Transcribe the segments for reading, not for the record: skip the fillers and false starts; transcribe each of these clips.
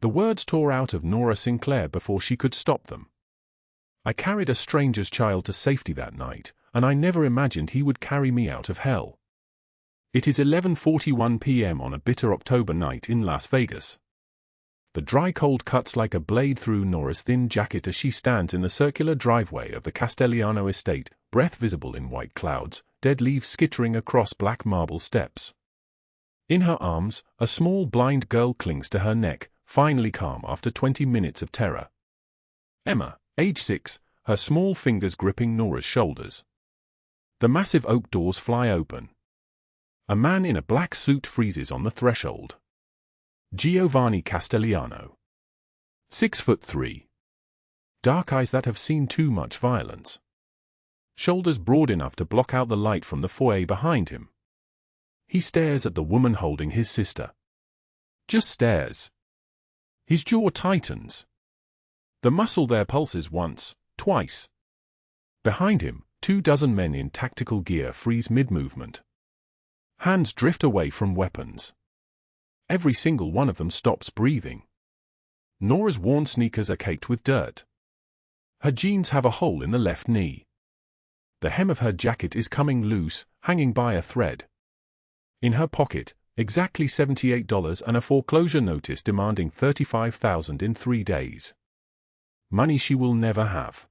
The words tore out of Nora Sinclair before she could stop them. I carried a stranger's child to safety that night, and I never imagined he would carry me out of hell. It is 11:41 p.m. on a bitter October night in Las Vegas. The dry cold cuts like a blade through Nora's thin jacket as she stands in the circular driveway of the Castellano estate, breath visible in white clouds, dead leaves skittering across black marble steps. In her arms, a small blind girl clings to her neck, finally calm after 20 minutes of terror. Emma, age 6, her small fingers gripping Nora's shoulders. The massive oak doors fly open. A man in a black suit freezes on the threshold. Giovanni Castellano. 6'3". Dark eyes that have seen too much violence. Shoulders broad enough to block out the light from the foyer behind him. He stares at the woman holding his sister. Just stares. His jaw tightens. The muscle there pulses once, twice. Behind him, 24 men in tactical gear freeze mid-movement. Hands drift away from weapons. Every single one of them stops breathing. Nora's worn sneakers are caked with dirt. Her jeans have a hole in the left knee. The hem of her jacket is coming loose, hanging by a thread. In her pocket, exactly $78 and a foreclosure notice demanding $35,000 in 3 days. Money she will never have.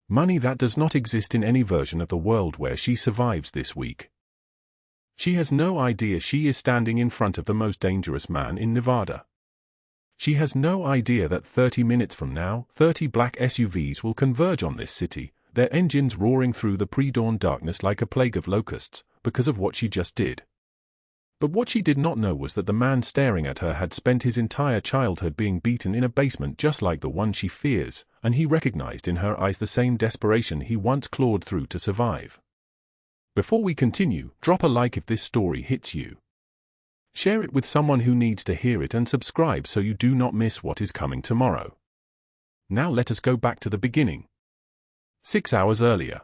Money that does not exist in any version of the world where she survives this week. She has no idea she is standing in front of the most dangerous man in Nevada. She has no idea that 30 minutes from now, 30 black SUVs will converge on this city, their engines roaring through the pre-dawn darkness like a plague of locusts, because of what she just did. But what she did not know was that the man staring at her had spent his entire childhood being beaten in a basement just like the one she fears, and he recognized in her eyes the same desperation he once clawed through to survive. Before we continue, drop a like if this story hits you. Share it with someone who needs to hear it and subscribe so you do not miss what is coming tomorrow. Now let us go back to the beginning. 6 hours earlier.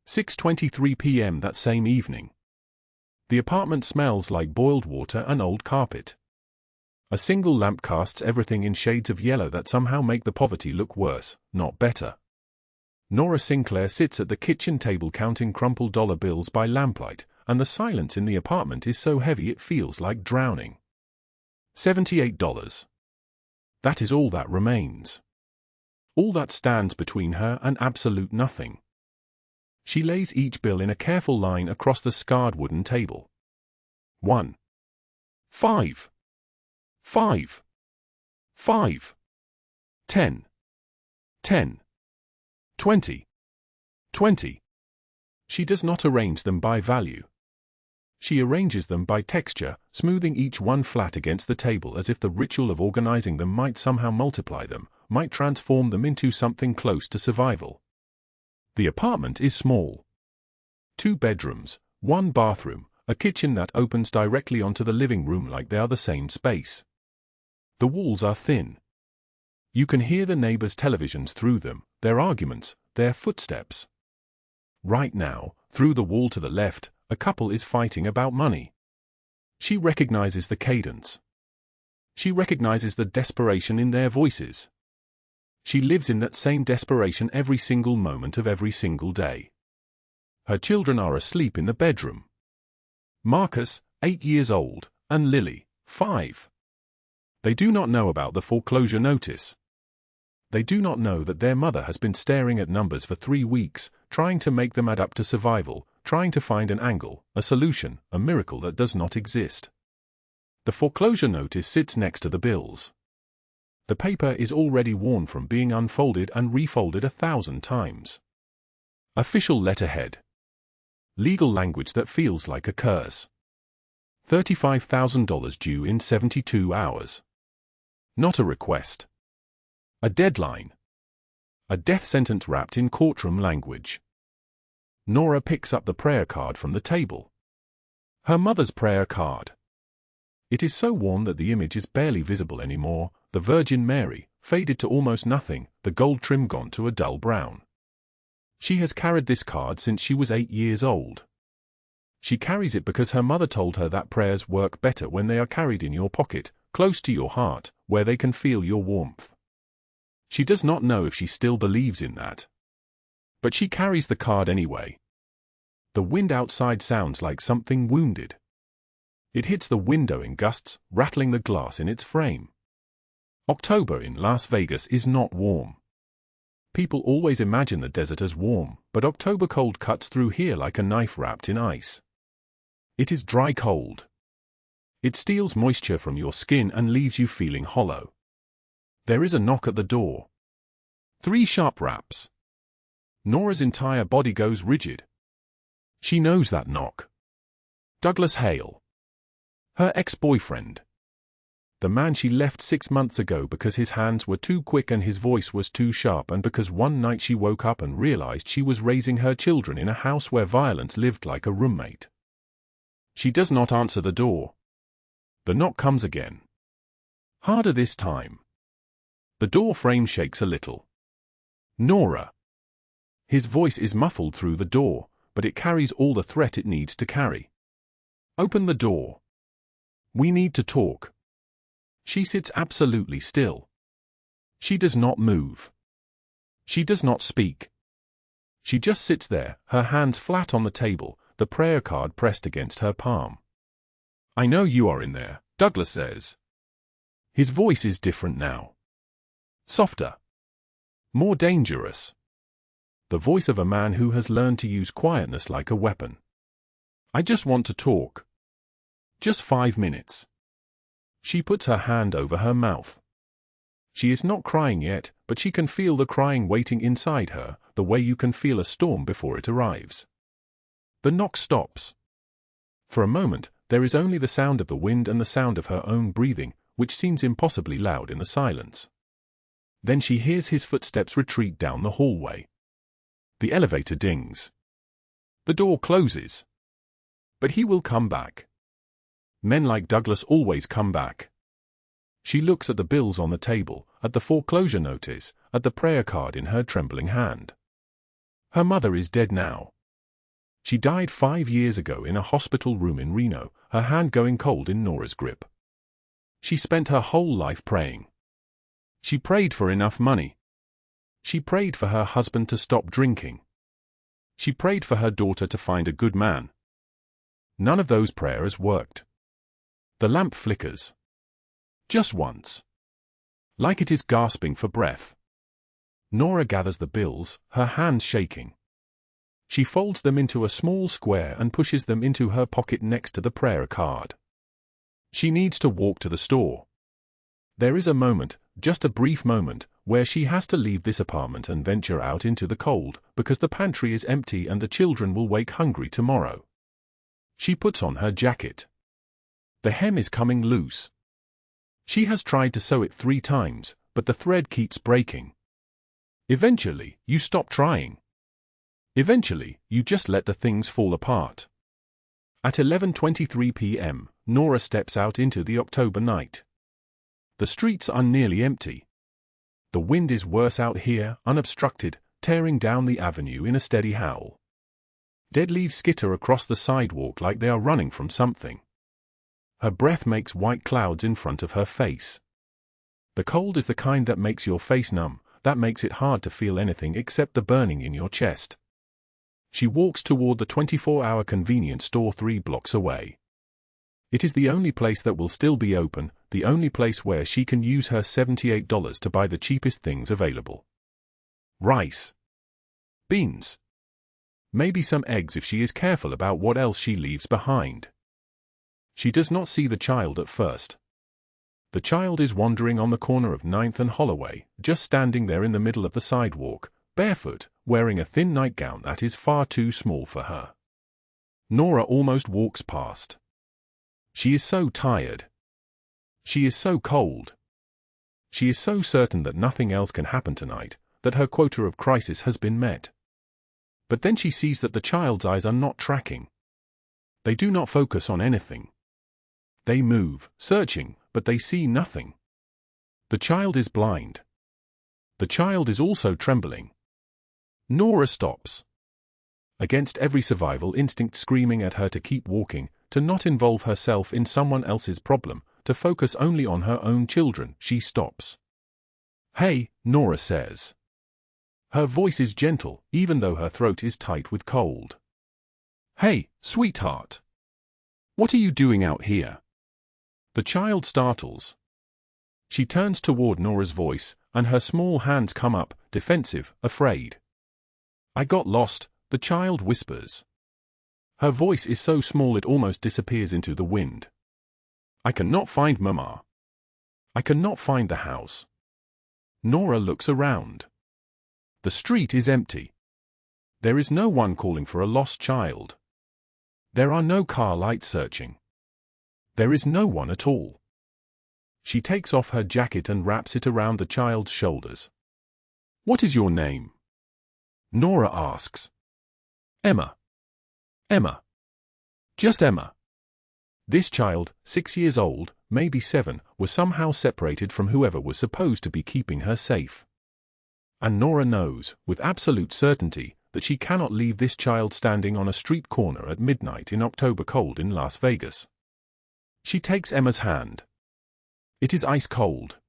6:23 p.m. that same evening. The apartment smells like boiled water and old carpet. A single lamp casts everything in shades of yellow that somehow make the poverty look worse, not better. Nora Sinclair sits at the kitchen table counting crumpled dollar bills by lamplight, and the silence in the apartment is so heavy it feels like drowning. $78. That is all that remains. All that stands between her and absolute nothing. She lays each bill in a careful line across the scarred wooden table. 1. 5. 5. 5. 10. 10. 20. 20. She does not arrange them by value. She arranges them by texture, smoothing each one flat against the table as if the ritual of organizing them might somehow multiply them, might transform them into something close to survival. The apartment is small. 2 bedrooms, 1 bathroom, a kitchen that opens directly onto the living room like they are the same space. The walls are thin. You can hear the neighbors' televisions through them, their arguments, their footsteps. Right now, through the wall to the left, a couple is fighting about money. She recognizes the cadence. She recognizes the desperation in their voices. She lives in that same desperation every single moment of every single day. Her children are asleep in the bedroom. Marcus, 8 years old, and Lily, 5. They do not know about the foreclosure notice. They do not know that their mother has been staring at numbers for 3 weeks, trying to make them add up to survival, trying to find an angle, a solution, a miracle that does not exist. The foreclosure notice sits next to the bills. The paper is already worn from being unfolded and refolded 1,000 times. Official letterhead. Legal language that feels like a curse. $35,000 due in 72 hours. Not a request. A deadline. A death sentence wrapped in courtroom language. Nora picks up the prayer card from the table. Her mother's prayer card. It is so worn that the image is barely visible anymore, the Virgin Mary, faded to almost nothing, the gold trim gone to a dull brown. She has carried this card since she was 8 years old. She carries it because her mother told her that prayers work better when they are carried in your pocket, close to your heart, where they can feel your warmth. She does not know if she still believes in that. But she carries the card anyway. The wind outside sounds like something wounded. It hits the window in gusts, rattling the glass in its frame. October in Las Vegas is not warm. People always imagine the desert as warm, but October cold cuts through here like a knife wrapped in ice. It is dry cold. It steals moisture from your skin and leaves you feeling hollow. There is a knock at the door. 3 sharp raps. Nora's entire body goes rigid. She knows that knock. Douglas Hale. Her ex-boyfriend. The man she left 6 months ago because his hands were too quick and his voice was too sharp, and because one night she woke up and realized she was raising her children in a house where violence lived like a roommate. She does not answer the door. The knock comes again. Harder this time. The door frame shakes a little. Nora. His voice is muffled through the door, but it carries all the threat it needs to carry. Open the door. We need to talk. She sits absolutely still. She does not move. She does not speak. She just sits there, her hands flat on the table, the prayer card pressed against her palm. I know you are in there, Douglas says. His voice is different now. Softer. More dangerous. The voice of a man who has learned to use quietness like a weapon. I just want to talk. Just 5 minutes. She puts her hand over her mouth. She is not crying yet, but she can feel the crying waiting inside her, the way you can feel a storm before it arrives. The knock stops. For a moment, there is only the sound of the wind and the sound of her own breathing, which seems impossibly loud in the silence. Then she hears his footsteps retreat down the hallway. The elevator dings. The door closes. But he will come back. Men like Douglas always come back. She looks at the bills on the table, at the foreclosure notice, at the prayer card in her trembling hand. Her mother is dead now. She died 5 years ago in a hospital room in Reno, her hand going cold in Nora's grip. She spent her whole life praying. She prayed for enough money. She prayed for her husband to stop drinking. She prayed for her daughter to find a good man. None of those prayers worked. The lamp flickers. Just once. Like it is gasping for breath. Nora gathers the bills, her hands shaking. She folds them into a small square and pushes them into her pocket next to the prayer card. She needs to walk to the store. There is a moment, just a brief moment, where she has to leave this apartment and venture out into the cold, because the pantry is empty and the children will wake hungry tomorrow. She puts on her jacket. The hem is coming loose. She has tried to sew it 3 times, but the thread keeps breaking. Eventually, you stop trying. Eventually, you just let the things fall apart. At 11:23 p.m., Nora steps out into the October night. The streets are nearly empty. The wind is worse out here, unobstructed, tearing down the avenue in a steady howl. Dead leaves skitter across the sidewalk like they are running from something. Her breath makes white clouds in front of her face. The cold is the kind that makes your face numb, that makes it hard to feel anything except the burning in your chest. She walks toward the 24-hour convenience store 3 blocks away. It is the only place that will still be open, the only place where she can use her $78 to buy the cheapest things available. Rice. Beans. Maybe some eggs if she is careful about what else she leaves behind. She does not see the child at first. The child is wandering on the corner of 9th and Holloway, just standing there in the middle of the sidewalk, barefoot, wearing a thin nightgown that is far too small for her. Nora almost walks past. She is so tired. She is so cold. She is so certain that nothing else can happen tonight, that her quota of crisis has been met. But then she sees that the child's eyes are not tracking. They do not focus on anything. They move, searching, but they see nothing. The child is blind. The child is also trembling. Nora stops. Against every survival instinct screaming at her to keep walking, to not involve herself in someone else's problem, to focus only on her own children, she stops. "Hey," Nora says. Her voice is gentle, even though her throat is tight with cold. "Hey, sweetheart. What are you doing out here?" The child startles. She turns toward Nora's voice, and her small hands come up, defensive, afraid. "I got lost," the child whispers. Her voice is so small it almost disappears into the wind. "I cannot find Mama. I cannot find the house." Nora looks around. The street is empty. There is no one calling for a lost child. There are no car lights searching. There is no one at all. She takes off her jacket and wraps it around the child's shoulders. "What is your name?" Nora asks. "Emma. Emma. Just Emma." This child, 6 years old, maybe 7, was somehow separated from whoever was supposed to be keeping her safe. And Nora knows, with absolute certainty, that she cannot leave this child standing on a street corner at midnight in October cold in Las Vegas. She takes Emma's hand. It is ice cold.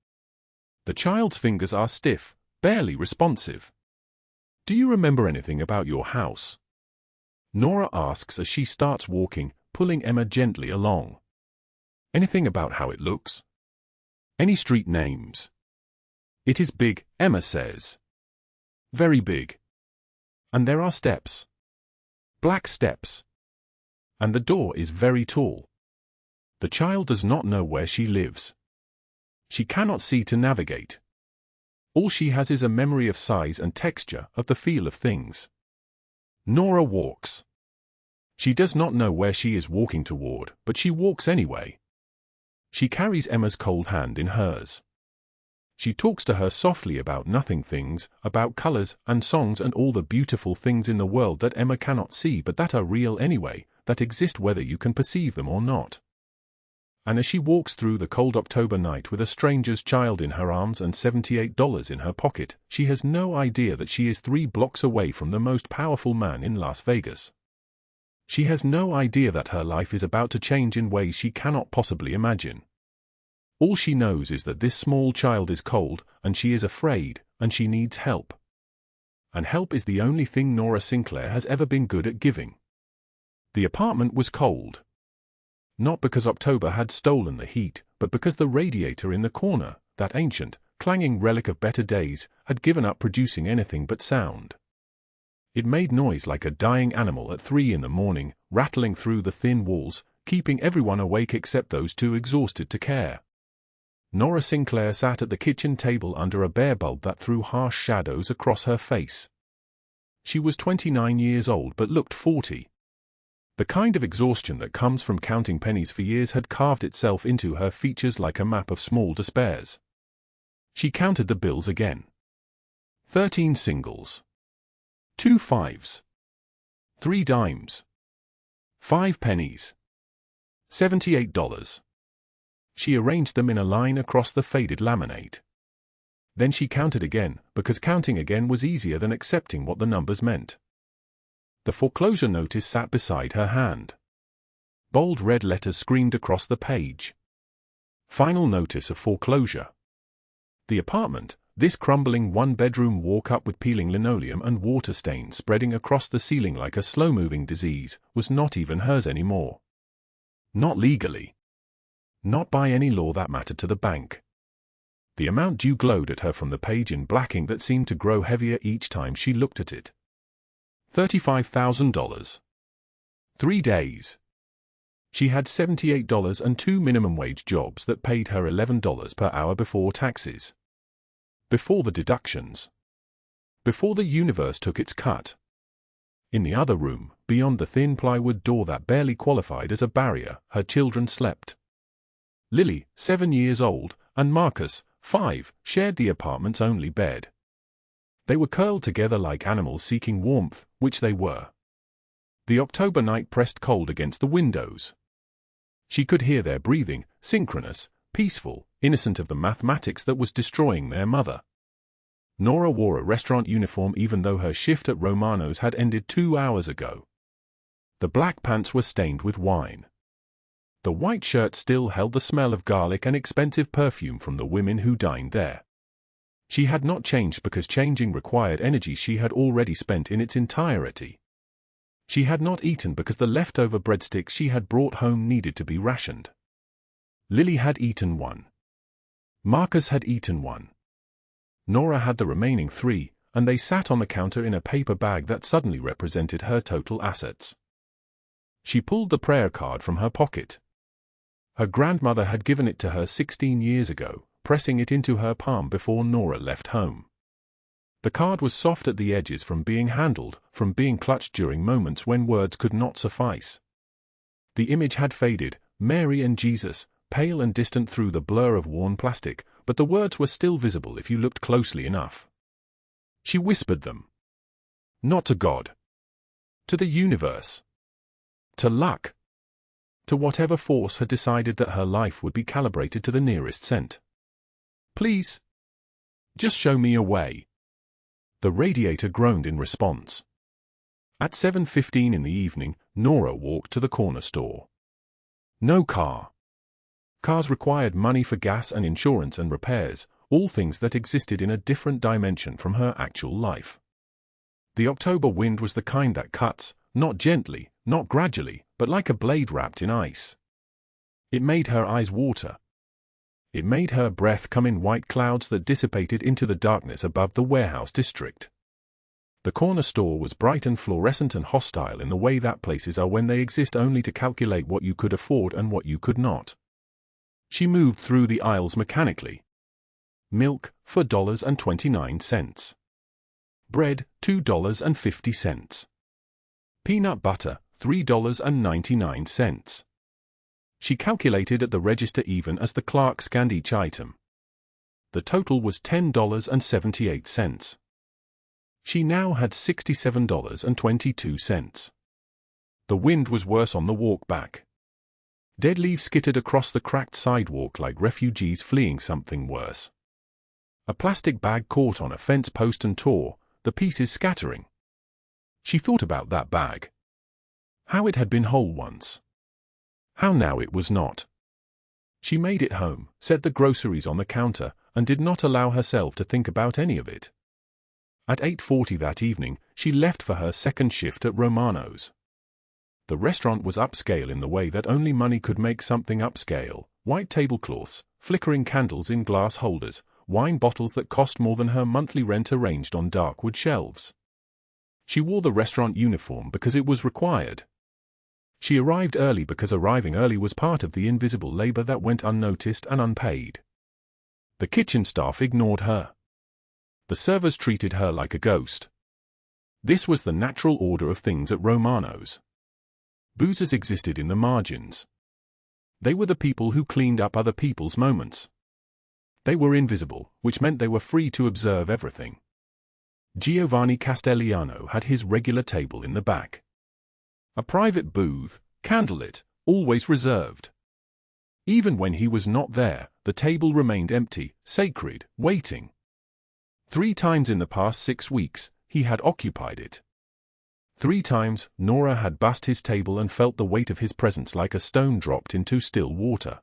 The child's fingers are stiff, barely responsive. "Do you remember anything about your house?" Nora asks as she starts walking, pulling Emma gently along. "Anything about how it looks? Any street names?" "It is big," Emma says. "Very big. And there are steps. Black steps. And the door is very tall." The child does not know where she lives. She cannot see to navigate. All she has is a memory of size and texture, of the feel of things. Nora walks. She does not know where she is walking toward, but she walks anyway. She carries Emma's cold hand in hers. She talks to her softly about nothing things, about colors and songs and all the beautiful things in the world that Emma cannot see but that are real anyway, that exist whether you can perceive them or not. And as she walks through the cold October night with a stranger's child in her arms and $78 in her pocket, she has no idea that she is 3 blocks away from the most powerful man in Las Vegas. She has no idea that her life is about to change in ways she cannot possibly imagine. All she knows is that this small child is cold, and she is afraid, and she needs help. And help is the only thing Nora Sinclair has ever been good at giving. The apartment was cold. Not because October had stolen the heat, but because the radiator in the corner, that ancient, clanging relic of better days, had given up producing anything but sound. It made noise like a dying animal at 3 in the morning, rattling through the thin walls, keeping everyone awake except those too exhausted to care. Nora Sinclair sat at the kitchen table under a bare bulb that threw harsh shadows across her face. She was 29 years old but looked 40. The kind of exhaustion that comes from counting pennies for years had carved itself into her features like a map of small despairs. She counted the bills again. 13 singles. 2 fives. 3 dimes. 5 pennies. $78. She arranged them in a line across the faded laminate. Then she counted again, because counting again was easier than accepting what the numbers meant. The foreclosure notice sat beside her hand. Bold red letters screamed across the page. Final notice of foreclosure. The apartment, this crumbling 1-bedroom walk-up with peeling linoleum and water stains spreading across the ceiling like a slow-moving disease, was not even hers anymore. Not legally. Not by any law that mattered to the bank. The amount due glowed at her from the page in blacking that seemed to grow heavier each time she looked at it. $35,000. 3 days. She had $78 and 2 minimum wage jobs that paid her $11 per hour before taxes. Before the deductions. Before the universe took its cut. In the other room, beyond the thin plywood door that barely qualified as a barrier, her children slept. Lily, 7 years old, and Marcus, 5, shared the apartment's only bed. They were curled together like animals seeking warmth, which they were. The October night pressed cold against the windows. She could hear their breathing, synchronous, peaceful, innocent of the mathematics that was destroying their mother. Nora wore a restaurant uniform even though her shift at Romano's had ended 2 hours ago. The black pants were stained with wine. The white shirt still held the smell of garlic and expensive perfume from the women who dined there. She had not changed because changing required energy she had already spent in its entirety. She had not eaten because the leftover breadsticks she had brought home needed to be rationed. Lily had eaten one. Marcus had eaten one. Nora had the remaining 3, and they sat on the counter in a paper bag that suddenly represented her total assets. She pulled the prayer card from her pocket. Her grandmother had given it to her 16 years ago, pressing it into her palm before Nora left home. The card was soft at the edges from being handled, from being clutched during moments when words could not suffice. The image had faded, Mary and Jesus, pale and distant through the blur of worn plastic, but the words were still visible if you looked closely enough. She whispered them. Not to God. To the universe. To luck. To whatever force had decided that her life would be calibrated to the nearest cent. Please. Just show me a way. The radiator groaned in response. At 7:15 in the evening, Nora walked to the corner store. No car. Cars required money for gas and insurance and repairs, all things that existed in a different dimension from her actual life. The October wind was the kind that cuts, not gently, not gradually, but like a blade wrapped in ice. It made her eyes water. It made her breath come in white clouds that dissipated into the darkness above the warehouse district. The corner store was bright and fluorescent and hostile in the way that places are when they exist only to calculate what you could afford and what you could not. She moved through the aisles mechanically. Milk, $4.29. Bread, $2.50. Peanut butter, $3.99. She calculated at the register even as the clerk scanned each item. The total was $10.78. She now had $67.22. The wind was worse on the walk back. Dead leaves skittered across the cracked sidewalk like refugees fleeing something worse. A plastic bag caught on a fence post and tore, the pieces scattering. She thought about that bag. How it had been whole once. How now it was not. She made it home, set the groceries on the counter, and did not allow herself to think about any of it. At 8:40 that evening, she left for her second shift at Romano's. The restaurant was upscale in the way that only money could make something upscale: white tablecloths, flickering candles in glass holders, wine bottles that cost more than her monthly rent arranged on dark wood shelves. She wore the restaurant uniform because it was required. She arrived early because arriving early was part of the invisible labor that went unnoticed and unpaid. The kitchen staff ignored her. The servers treated her like a ghost. This was the natural order of things at Romano's. Boozers existed in the margins. They were the people who cleaned up other people's moments. They were invisible, which meant they were free to observe everything. Giovanni Castelliano had his regular table in the back. A private booth, candlelit, always reserved. Even when he was not there, the table remained empty, sacred, waiting. 3 times in the past 6 weeks, he had occupied it. 3 times, Nora had bussed his table and felt the weight of his presence like a stone dropped into still water.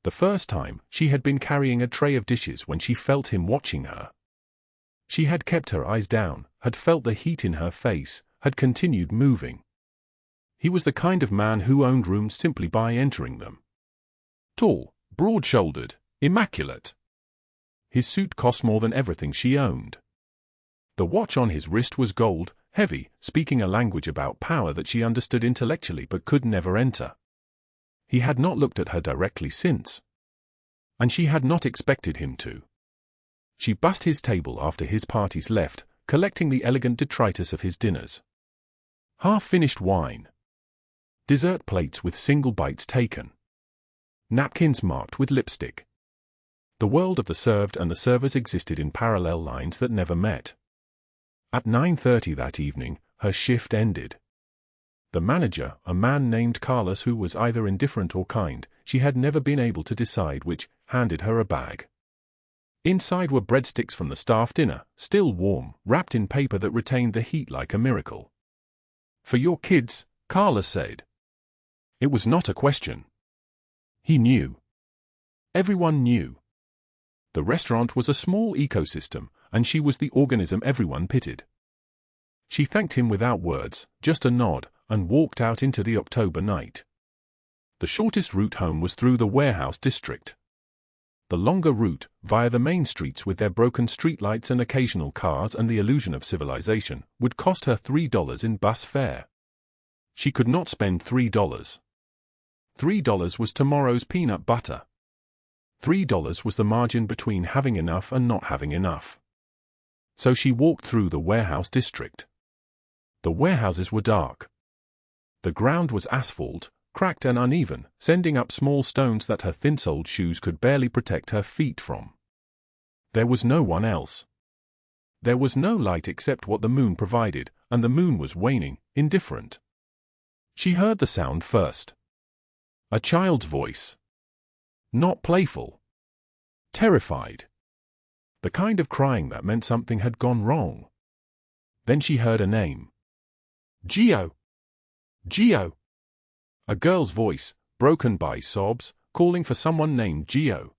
The first time, she had been carrying a tray of dishes when she felt him watching her. She had kept her eyes down, had felt the heat in her face, had continued moving. He was the kind of man who owned rooms simply by entering them. Tall, broad-shouldered, immaculate. His suit cost more than everything she owned. The watch on his wrist was gold, heavy, speaking a language about power that she understood intellectually but could never enter. He had not looked at her directly since. And she had not expected him to. She bussed his table after his parties left, collecting the elegant detritus of his dinners. Half-finished wine. Dessert plates with single bites taken. Napkins marked with lipstick. The world of the served and the servers existed in parallel lines that never met. At 9:30 that evening, her shift ended. The manager, a man named Carlos who was either indifferent or kind, she had never been able to decide which, handed her a bag. Inside were breadsticks from the staff dinner, still warm, wrapped in paper that retained the heat like a miracle. "For your kids," Carlos said. It was not a question. He knew. Everyone knew. The restaurant was a small ecosystem, and she was the organism everyone pitied. She thanked him without words, just a nod, and walked out into the October night. The shortest route home was through the warehouse district. The longer route, via the main streets with their broken streetlights and occasional cars and the illusion of civilization, would cost her $3 in bus fare. She could not spend $3. $3 was tomorrow's peanut butter. $3 was the margin between having enough and not having enough. So she walked through the warehouse district. The warehouses were dark. The ground was asphalt, cracked and uneven, sending up small stones that her thin-soled shoes could barely protect her feet from. There was no one else. There was no light except what the moon provided, and the moon was waning, indifferent. She heard the sound first. A child's voice. Not playful. Terrified. The kind of crying that meant something had gone wrong. Then she heard a name. Gio! Gio! A girl's voice, broken by sobs, calling for someone named Gio.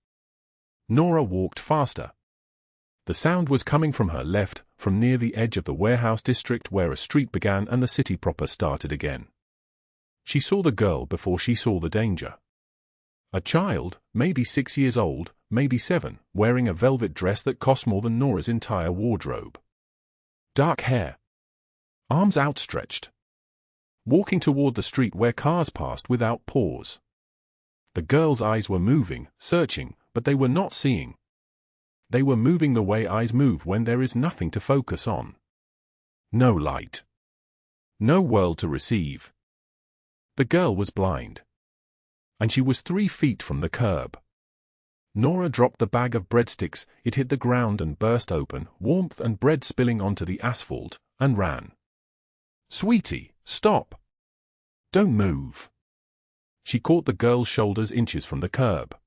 Nora walked faster. The sound was coming from her left, from near the edge of the warehouse district where a street began and the city proper started again. She saw the girl before she saw the danger. A child, maybe 6 years old, maybe 7, wearing a velvet dress that cost more than Nora's entire wardrobe. Dark hair. Arms outstretched. Walking toward the street where cars passed without pause. The girl's eyes were moving, searching, but they were not seeing. They were moving the way eyes move when there is nothing to focus on. No light. No world to receive. The girl was blind. And she was 3 feet from the curb. Nora dropped the bag of breadsticks, it hit the ground and burst open, warmth and bread spilling onto the asphalt, and ran. Sweetie, stop! Don't move! She caught the girl's shoulders inches from the curb.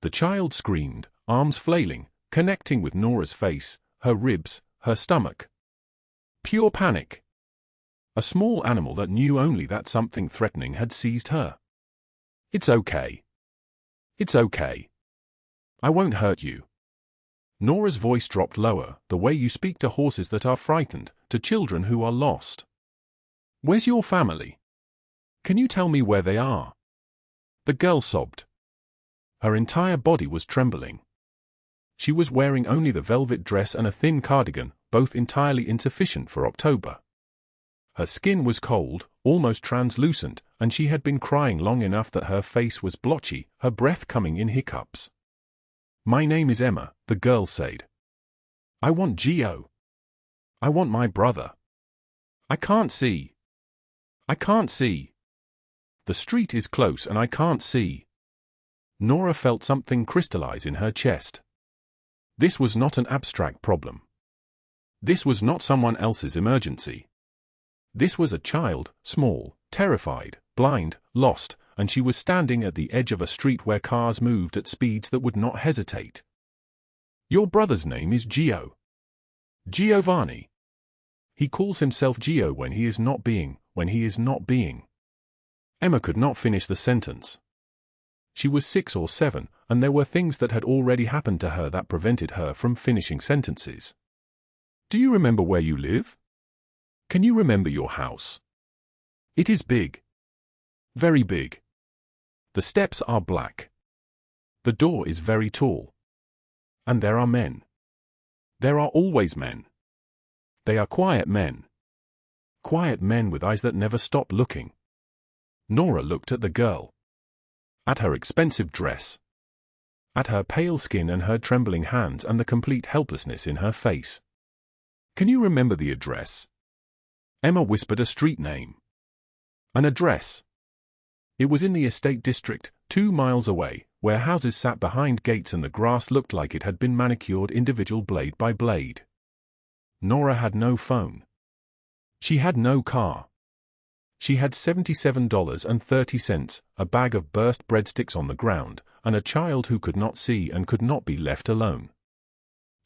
The child screamed, arms flailing, connecting with Nora's face, her ribs, her stomach. Pure panic. A small animal that knew only that something threatening had seized her. It's okay. It's okay. I won't hurt you. Nora's voice dropped lower, the way you speak to horses that are frightened, to children who are lost. Where's your family? Can you tell me where they are? The girl sobbed. Her entire body was trembling. She was wearing only the velvet dress and a thin cardigan, both entirely insufficient for October. Her skin was cold, almost translucent, and she had been crying long enough that her face was blotchy, her breath coming in hiccups. My name is Emma, the girl said. I want Gio. I want my brother. I can't see. I can't see. The street is close and I can't see. Nora felt something crystallize in her chest. This was not an abstract problem. This was not someone else's emergency. This was a child, small, terrified, blind, lost, and she was standing at the edge of a street where cars moved at speeds that would not hesitate. Your brother's name is Gio. Giovanni. He calls himself Gio when he is not being. Emma could not finish the sentence. She was 6 or 7, and there were things that had already happened to her that prevented her from finishing sentences. Do you remember where you live? Can you remember your house? It is big. Very big. The steps are black. The door is very tall. And there are men. There are always men. They are quiet men. Quiet men with eyes that never stop looking. Nora looked at the girl. At her expensive dress. At her pale skin and her trembling hands and the complete helplessness in her face. Can you remember the address? Emma whispered a street name. An address. It was in the estate district, 2 miles away, where houses sat behind gates and the grass looked like it had been manicured individual blade by blade. Nora had no phone. She had no car. She had $77.30, a bag of burst breadsticks on the ground, and a child who could not see and could not be left alone.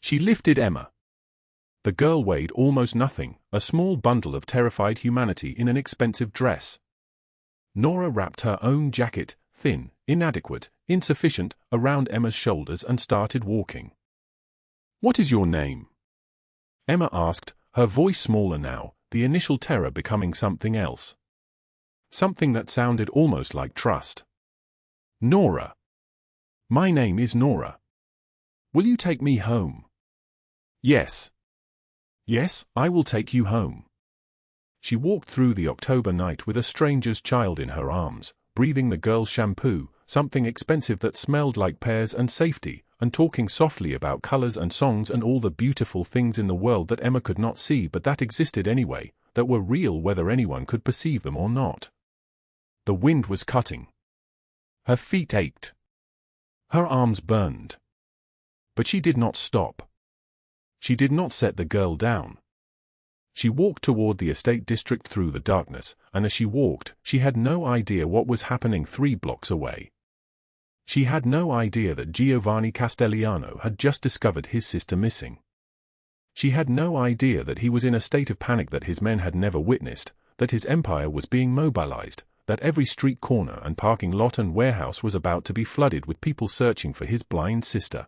She lifted Emma. The girl weighed almost nothing, a small bundle of terrified humanity in an expensive dress. Nora wrapped her own jacket, thin, inadequate, insufficient, around Emma's shoulders and started walking. "What is your name?" Emma asked, her voice smaller now, the initial terror becoming something else. Something that sounded almost like trust. "Nora. My name is Nora. Will you take me home?" "Yes. Yes, I will take you home." She walked through the October night with a stranger's child in her arms, breathing the girl's shampoo, something expensive that smelled like pears and safety, and talking softly about colors and songs and all the beautiful things in the world that Emma could not see but that existed anyway, that were real whether anyone could perceive them or not. The wind was cutting. Her feet ached. Her arms burned. But she did not stop. She did not set the girl down. She walked toward the estate district through the darkness, and as she walked, she had no idea what was happening 3 blocks away. She had no idea that Giovanni Castellano had just discovered his sister missing. She had no idea that he was in a state of panic that his men had never witnessed, that his empire was being mobilized, that every street corner and parking lot and warehouse was about to be flooded with people searching for his blind sister.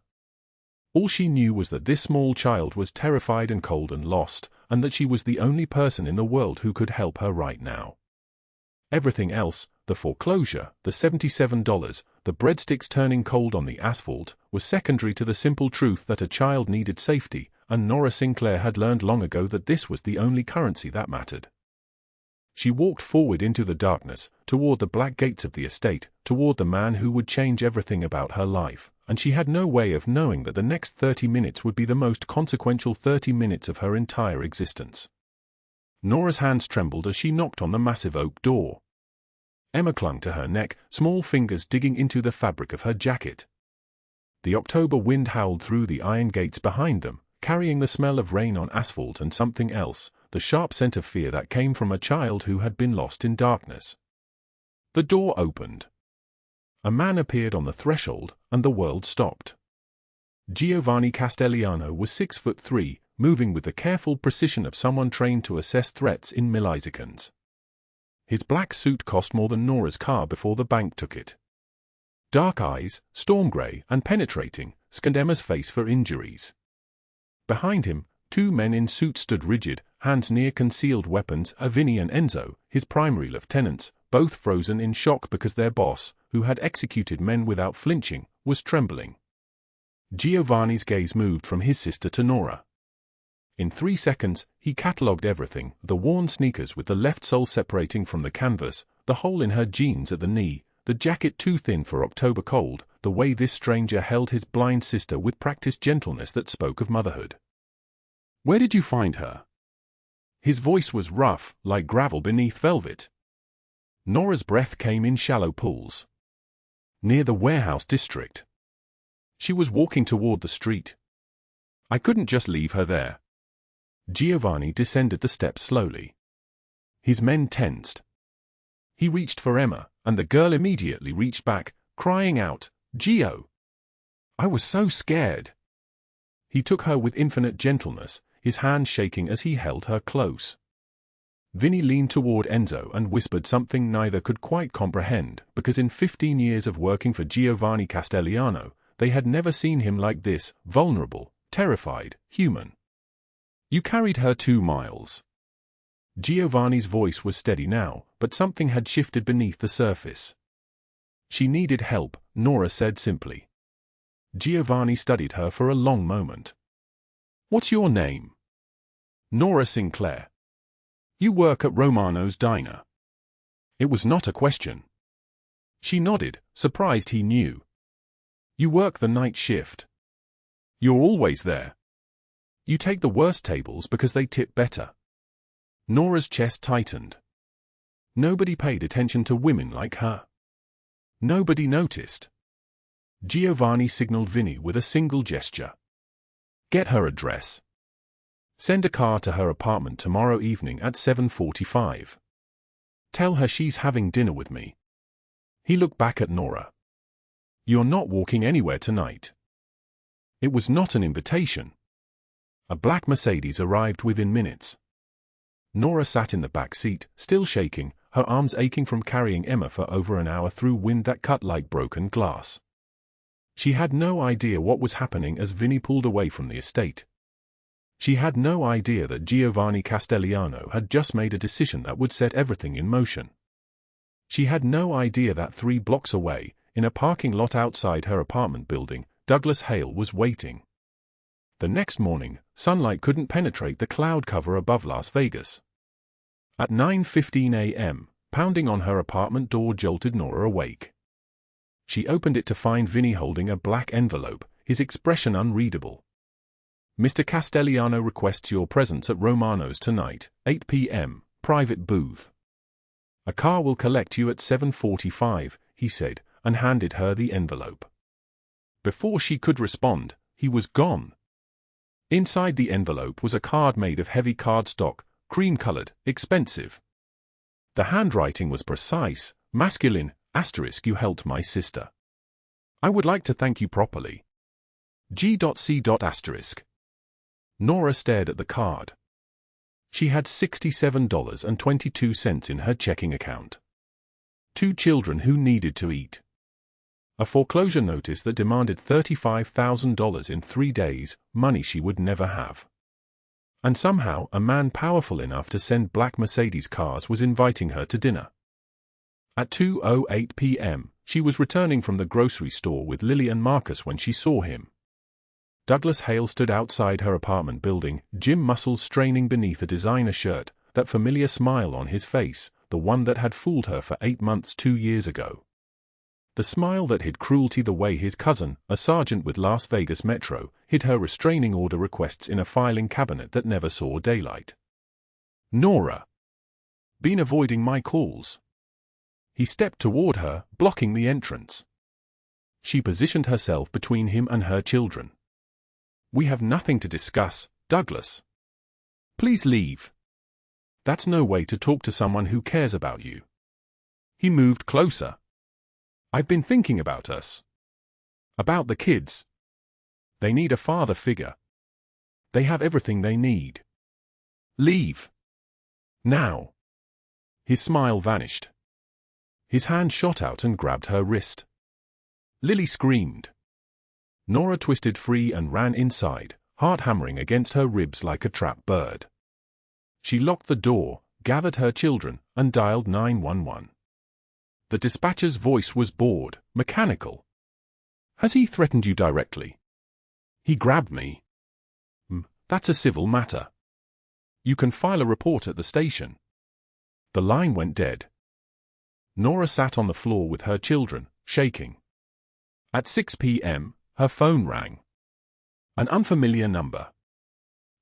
All she knew was that this small child was terrified and cold and lost, and that she was the only person in the world who could help her right now. Everything else, the foreclosure, the $77, the breadsticks turning cold on the asphalt, was secondary to the simple truth that a child needed safety, and Nora Sinclair had learned long ago that this was the only currency that mattered. She walked forward into the darkness, toward the black gates of the estate, toward the man who would change everything about her life, and she had no way of knowing that the next 30 minutes would be the most consequential 30 minutes of her entire existence. Nora's hands trembled as she knocked on the massive oak door. Emma clung to her neck, small fingers digging into the fabric of her jacket. The October wind howled through the iron gates behind them, carrying the smell of rain on asphalt and something else, the sharp scent of fear that came from a child who had been lost in darkness. The door opened. A man appeared on the threshold, and the world stopped. Giovanni Castellano was 6'3", moving with the careful precision of someone trained to assess threats in milliseconds. His black suit cost more than Nora's car before the bank took it. Dark eyes, storm gray and penetrating, scanned Emma's face for injuries. Behind him, 2 men in suits stood rigid, hands near concealed weapons, Vinny and Enzo, his primary lieutenants, both frozen in shock because their boss, who had executed men without flinching, was trembling. Giovanni's gaze moved from his sister to Nora. In 3 seconds, he catalogued everything: the worn sneakers with the left sole separating from the canvas, the hole in her jeans at the knee, the jacket too thin for October cold, the way this stranger held his blind sister with practiced gentleness that spoke of motherhood. "Where did you find her?" His voice was rough, like gravel beneath velvet. Nora's breath came in shallow pools. "Near the warehouse district." She was walking toward the street. "I couldn't just leave her there." Giovanni descended the steps slowly. His men tensed. He reached for Emma, and the girl immediately reached back, crying out, "Gio! I was so scared." He took her with infinite gentleness, his hand shaking as he held her close. Vinny leaned toward Enzo and whispered something neither could quite comprehend, because in 15 years of working for Giovanni Castellano, they had never seen him like this, vulnerable, terrified, human. "You carried her 2 miles. Giovanni's voice was steady now, but something had shifted beneath the surface. "She needed help," Nora said simply. Giovanni studied her for a long moment. "What's your name?" "Nora Sinclair." "You work at Romano's diner." It was not a question. She nodded, surprised he knew. "You work the night shift. You're always there. You take the worst tables because they tip better." Nora's chest tightened. Nobody paid attention to women like her. Nobody noticed. Giovanni signaled Vinny with a single gesture. "Get her address. Send a car to her apartment tomorrow evening at 7:45. Tell her she's having dinner with me." He looked back at Nora. "You're not walking anywhere tonight." It was not an invitation. A black Mercedes arrived within minutes. Nora sat in the back seat, still shaking, her arms aching from carrying Emma for over an hour through wind that cut like broken glass. She had no idea what was happening as Vinny pulled away from the estate. She had no idea that Giovanni Castellano had just made a decision that would set everything in motion. She had no idea that 3 blocks away, in a parking lot outside her apartment building, Douglas Hale was waiting. The next morning, sunlight couldn't penetrate the cloud cover above Las Vegas. At 9:15 a.m., pounding on her apartment door jolted Nora awake. She opened it to find Vinny holding a black envelope, his expression unreadable. "Mr. Castellano requests your presence at Romano's tonight, 8 p.m., private booth. A car will collect you at 7:45, he said, and handed her the envelope. Before she could respond, he was gone. Inside the envelope was a card made of heavy cardstock, cream-colored, expensive. The handwriting was precise, masculine, *, "You helped my sister. I would like to thank you properly. G.C. *. Nora stared at the card. She had $67.22 in her checking account. 2 children who needed to eat. A foreclosure notice that demanded $35,000 in 3 days, money she would never have. And somehow a man powerful enough to send black Mercedes cars was inviting her to dinner. At 2:08 p.m., she was returning from the grocery store with Lily and Marcus when she saw him. Douglas Hale stood outside her apartment building, gym muscles straining beneath a designer shirt, that familiar smile on his face, the one that had fooled her for 8 months 2 years ago. The smile that hid cruelty the way his cousin, a sergeant with Las Vegas Metro, hid her restraining order requests in a filing cabinet that never saw daylight. "Nora. Been avoiding my calls." He stepped toward her, blocking the entrance. She positioned herself between him and her children. "We have nothing to discuss, Douglas. Please leave. That's no way to talk to someone who cares about you." He moved closer. "I've been thinking about us. About the kids. They need a father figure. They have everything they need. Leave. Now." His smile vanished. His hand shot out and grabbed her wrist. Lily screamed. Nora twisted free and ran inside, heart hammering against her ribs like a trapped bird. She locked the door, gathered her children, and dialed 911. The dispatcher's voice was bored, mechanical. "Has he threatened you directly?" "He grabbed me." That's a civil matter. You can file a report at the station." The line went dead. Nora sat on the floor with her children, shaking. At 6 p.m., her phone rang. An unfamiliar number.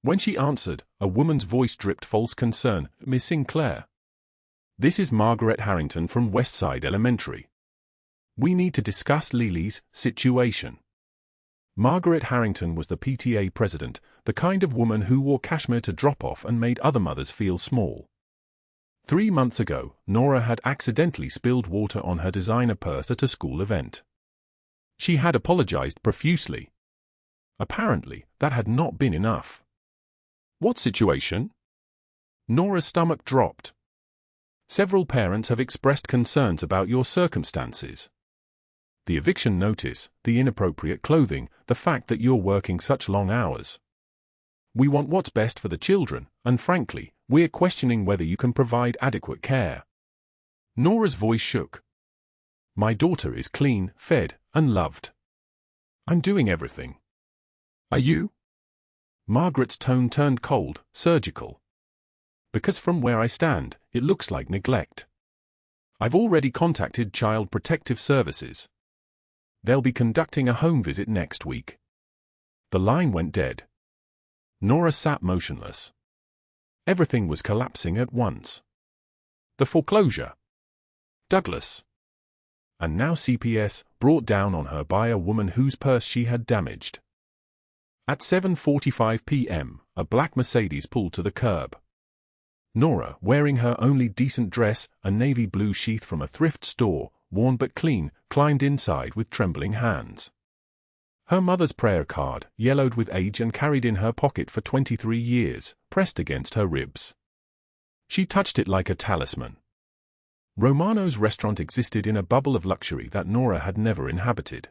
When she answered, a woman's voice dripped false concern. "Miss Sinclair. This is Margaret Harrington from Westside Elementary. We need to discuss Lily's situation." Margaret Harrington was the PTA president, the kind of woman who wore cashmere to drop off and made other mothers feel small. 3 months ago, Nora had accidentally spilled water on her designer purse at a school event. She had apologized profusely. Apparently, that had not been enough. "What situation?" Nora's stomach dropped. "Several parents have expressed concerns about your circumstances. The eviction notice, the inappropriate clothing, the fact that you're working such long hours. We want what's best for the children, and frankly, we're questioning whether you can provide adequate care." Nora's voice shook. "My daughter is clean, fed, and loved. I'm doing everything. Are you?" Margaret's tone turned cold, surgical. "Because from where I stand, it looks like neglect. I've already contacted Child Protective Services. They'll be conducting a home visit next week." The line went dead. Nora sat motionless. Everything was collapsing at once. The foreclosure. Douglas. And now CPS, brought down on her by a woman whose purse she had damaged. At 7:45 p.m., a black Mercedes pulled to the curb. Nora, wearing her only decent dress, a navy blue sheath from a thrift store, worn but clean, climbed inside with trembling hands. Her mother's prayer card, yellowed with age and carried in her pocket for 23 years, pressed against her ribs. She touched it like a talisman. Romano's restaurant existed in a bubble of luxury that Nora had never inhabited.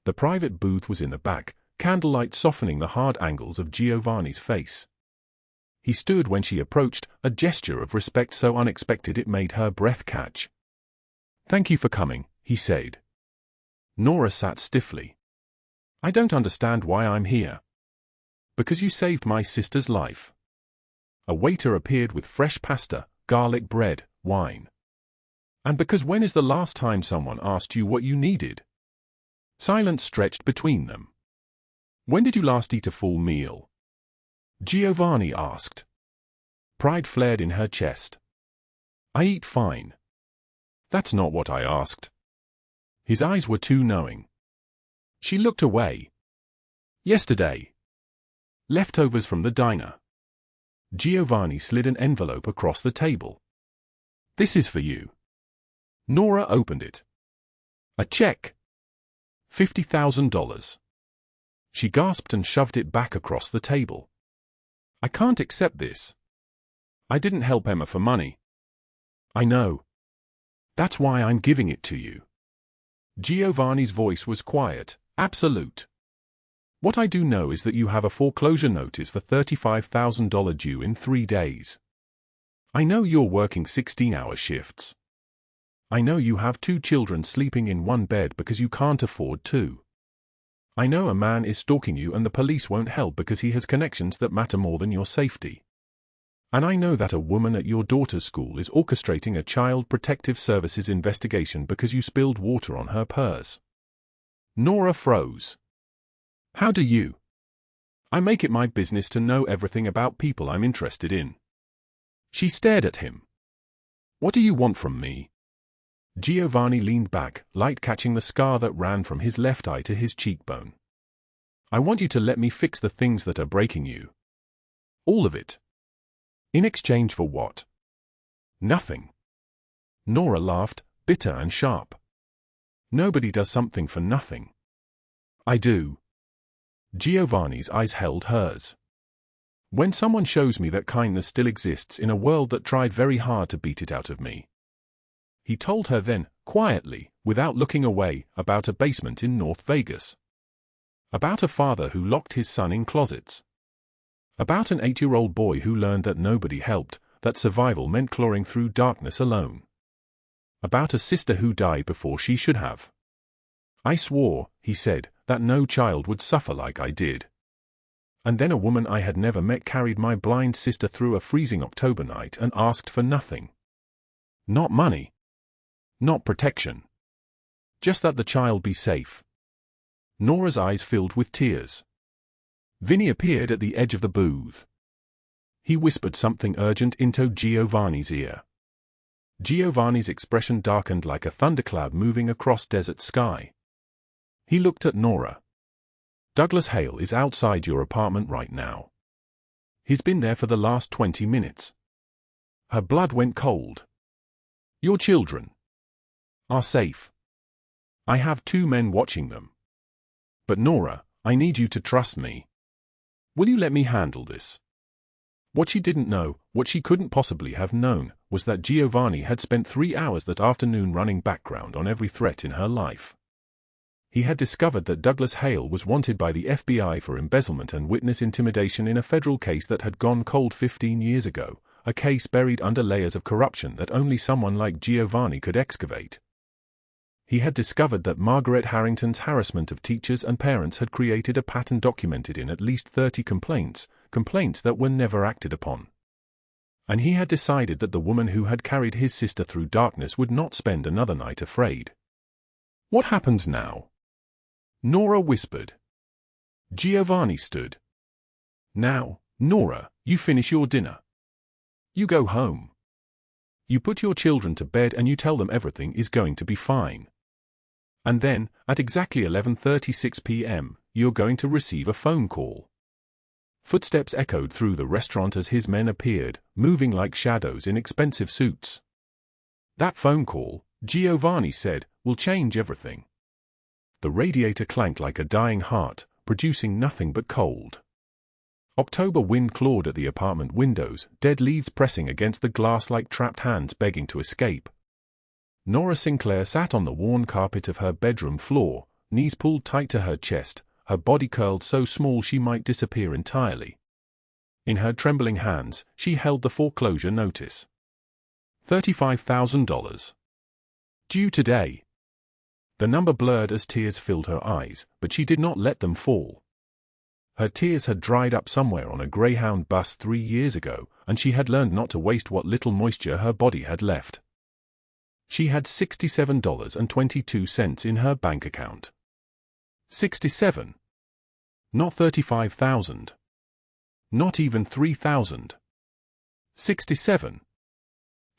The private booth was in the back, candlelight softening the hard angles of Giovanni's face. He stood when she approached, a gesture of respect so unexpected it made her breath catch. "Thank you for coming," he said. Nora sat stiffly. "I don't understand why I'm here." "Because you saved my sister's life." A waiter appeared with fresh pasta, garlic bread, wine. "And because when is the last time someone asked you what you needed?" Silence stretched between them. "When did you last eat a full meal?" Giovanni asked. Pride flared in her chest. "I eat fine." "That's not what I asked." His eyes were too knowing. She looked away. "Yesterday. Leftovers from the diner." Giovanni slid an envelope across the table. "This is for you." Nora opened it. A check. $50,000. She gasped and shoved it back across the table. "I can't accept this. I didn't help Emma for money." "I know. That's why I'm giving it to you." Giovanni's voice was quiet, absolute. "What I do know is that you have a foreclosure notice for $35,000 due in 3 days. I know you're working 16-hour shifts. I know you have 2 children sleeping in one bed because you can't afford 2. I know a man is stalking you and the police won't help because he has connections that matter more than your safety. And I know that a woman at your daughter's school is orchestrating a Child Protective Services investigation because you spilled water on her purse." Nora froze. "How do you?" "I make it my business to know everything about people I'm interested in." She stared at him. "What do you want from me?" Giovanni leaned back, light catching the scar that ran from his left eye to his cheekbone. "I want you to let me fix the things that are breaking you. All of it." "In exchange for what?" "Nothing." Nora laughed, bitter and sharp. "Nobody does something for nothing." "I do." Giovanni's eyes held hers. "When someone shows me that kindness still exists in a world that tried very hard to beat it out of me." He told her then, quietly, without looking away, about a basement in North Vegas. About a father who locked his son in closets. About an 8-year-old boy who learned that nobody helped, that survival meant clawing through darkness alone. About a sister who died before she should have. "I swore," he said, "that no child would suffer like I did." And then a woman I had never met carried my blind sister through a freezing October night and asked for nothing. Not money. Not protection. Just that the child be safe. Nora's eyes filled with tears. Vinny appeared at the edge of the booth. He whispered something urgent into Giovanni's ear. Giovanni's expression darkened like a thundercloud moving across desert sky. He looked at Nora. "Douglas Hale is outside your apartment right now. He's been there for the last 20 minutes. Her blood went cold. "Your children are safe. I have 2 men watching them. But Nora, I need you to trust me. Will you let me handle this?" What she didn't know, what she couldn't possibly have known, was that Giovanni had spent 3 hours that afternoon running background on every threat in her life. He had discovered that Douglas Hale was wanted by the FBI for embezzlement and witness intimidation in a federal case that had gone cold 15 years ago, a case buried under layers of corruption that only someone like Giovanni could excavate. He had discovered that Margaret Harrington's harassment of teachers and parents had created a pattern documented in at least 30 complaints that were never acted upon. And he had decided that the woman who had carried his sister through darkness would not spend another night afraid. "What happens now?" Nora whispered. Giovanni stood. "Now, Nora, you finish your dinner. You go home. You put your children to bed and you tell them everything is going to be fine. And then, at exactly 11:36 p.m., you're going to receive a phone call." Footsteps echoed through the restaurant as his men appeared, moving like shadows in expensive suits. "That phone call," Giovanni said, "will change everything." The radiator clanked like a dying heart, producing nothing but cold. October wind clawed at the apartment windows, dead leaves pressing against the glass like trapped hands begging to escape. Nora Sinclair sat on the worn carpet of her bedroom floor, knees pulled tight to her chest, her body curled so small she might disappear entirely. In her trembling hands, she held the foreclosure notice. $35,000. Due today. The number blurred as tears filled her eyes, but she did not let them fall. Her tears had dried up somewhere on a Greyhound bus 3 years ago, and she had learned not to waste what little moisture her body had left. She had $67.22 in her bank account. 67. Not 35,000. Not even 3,000. 67.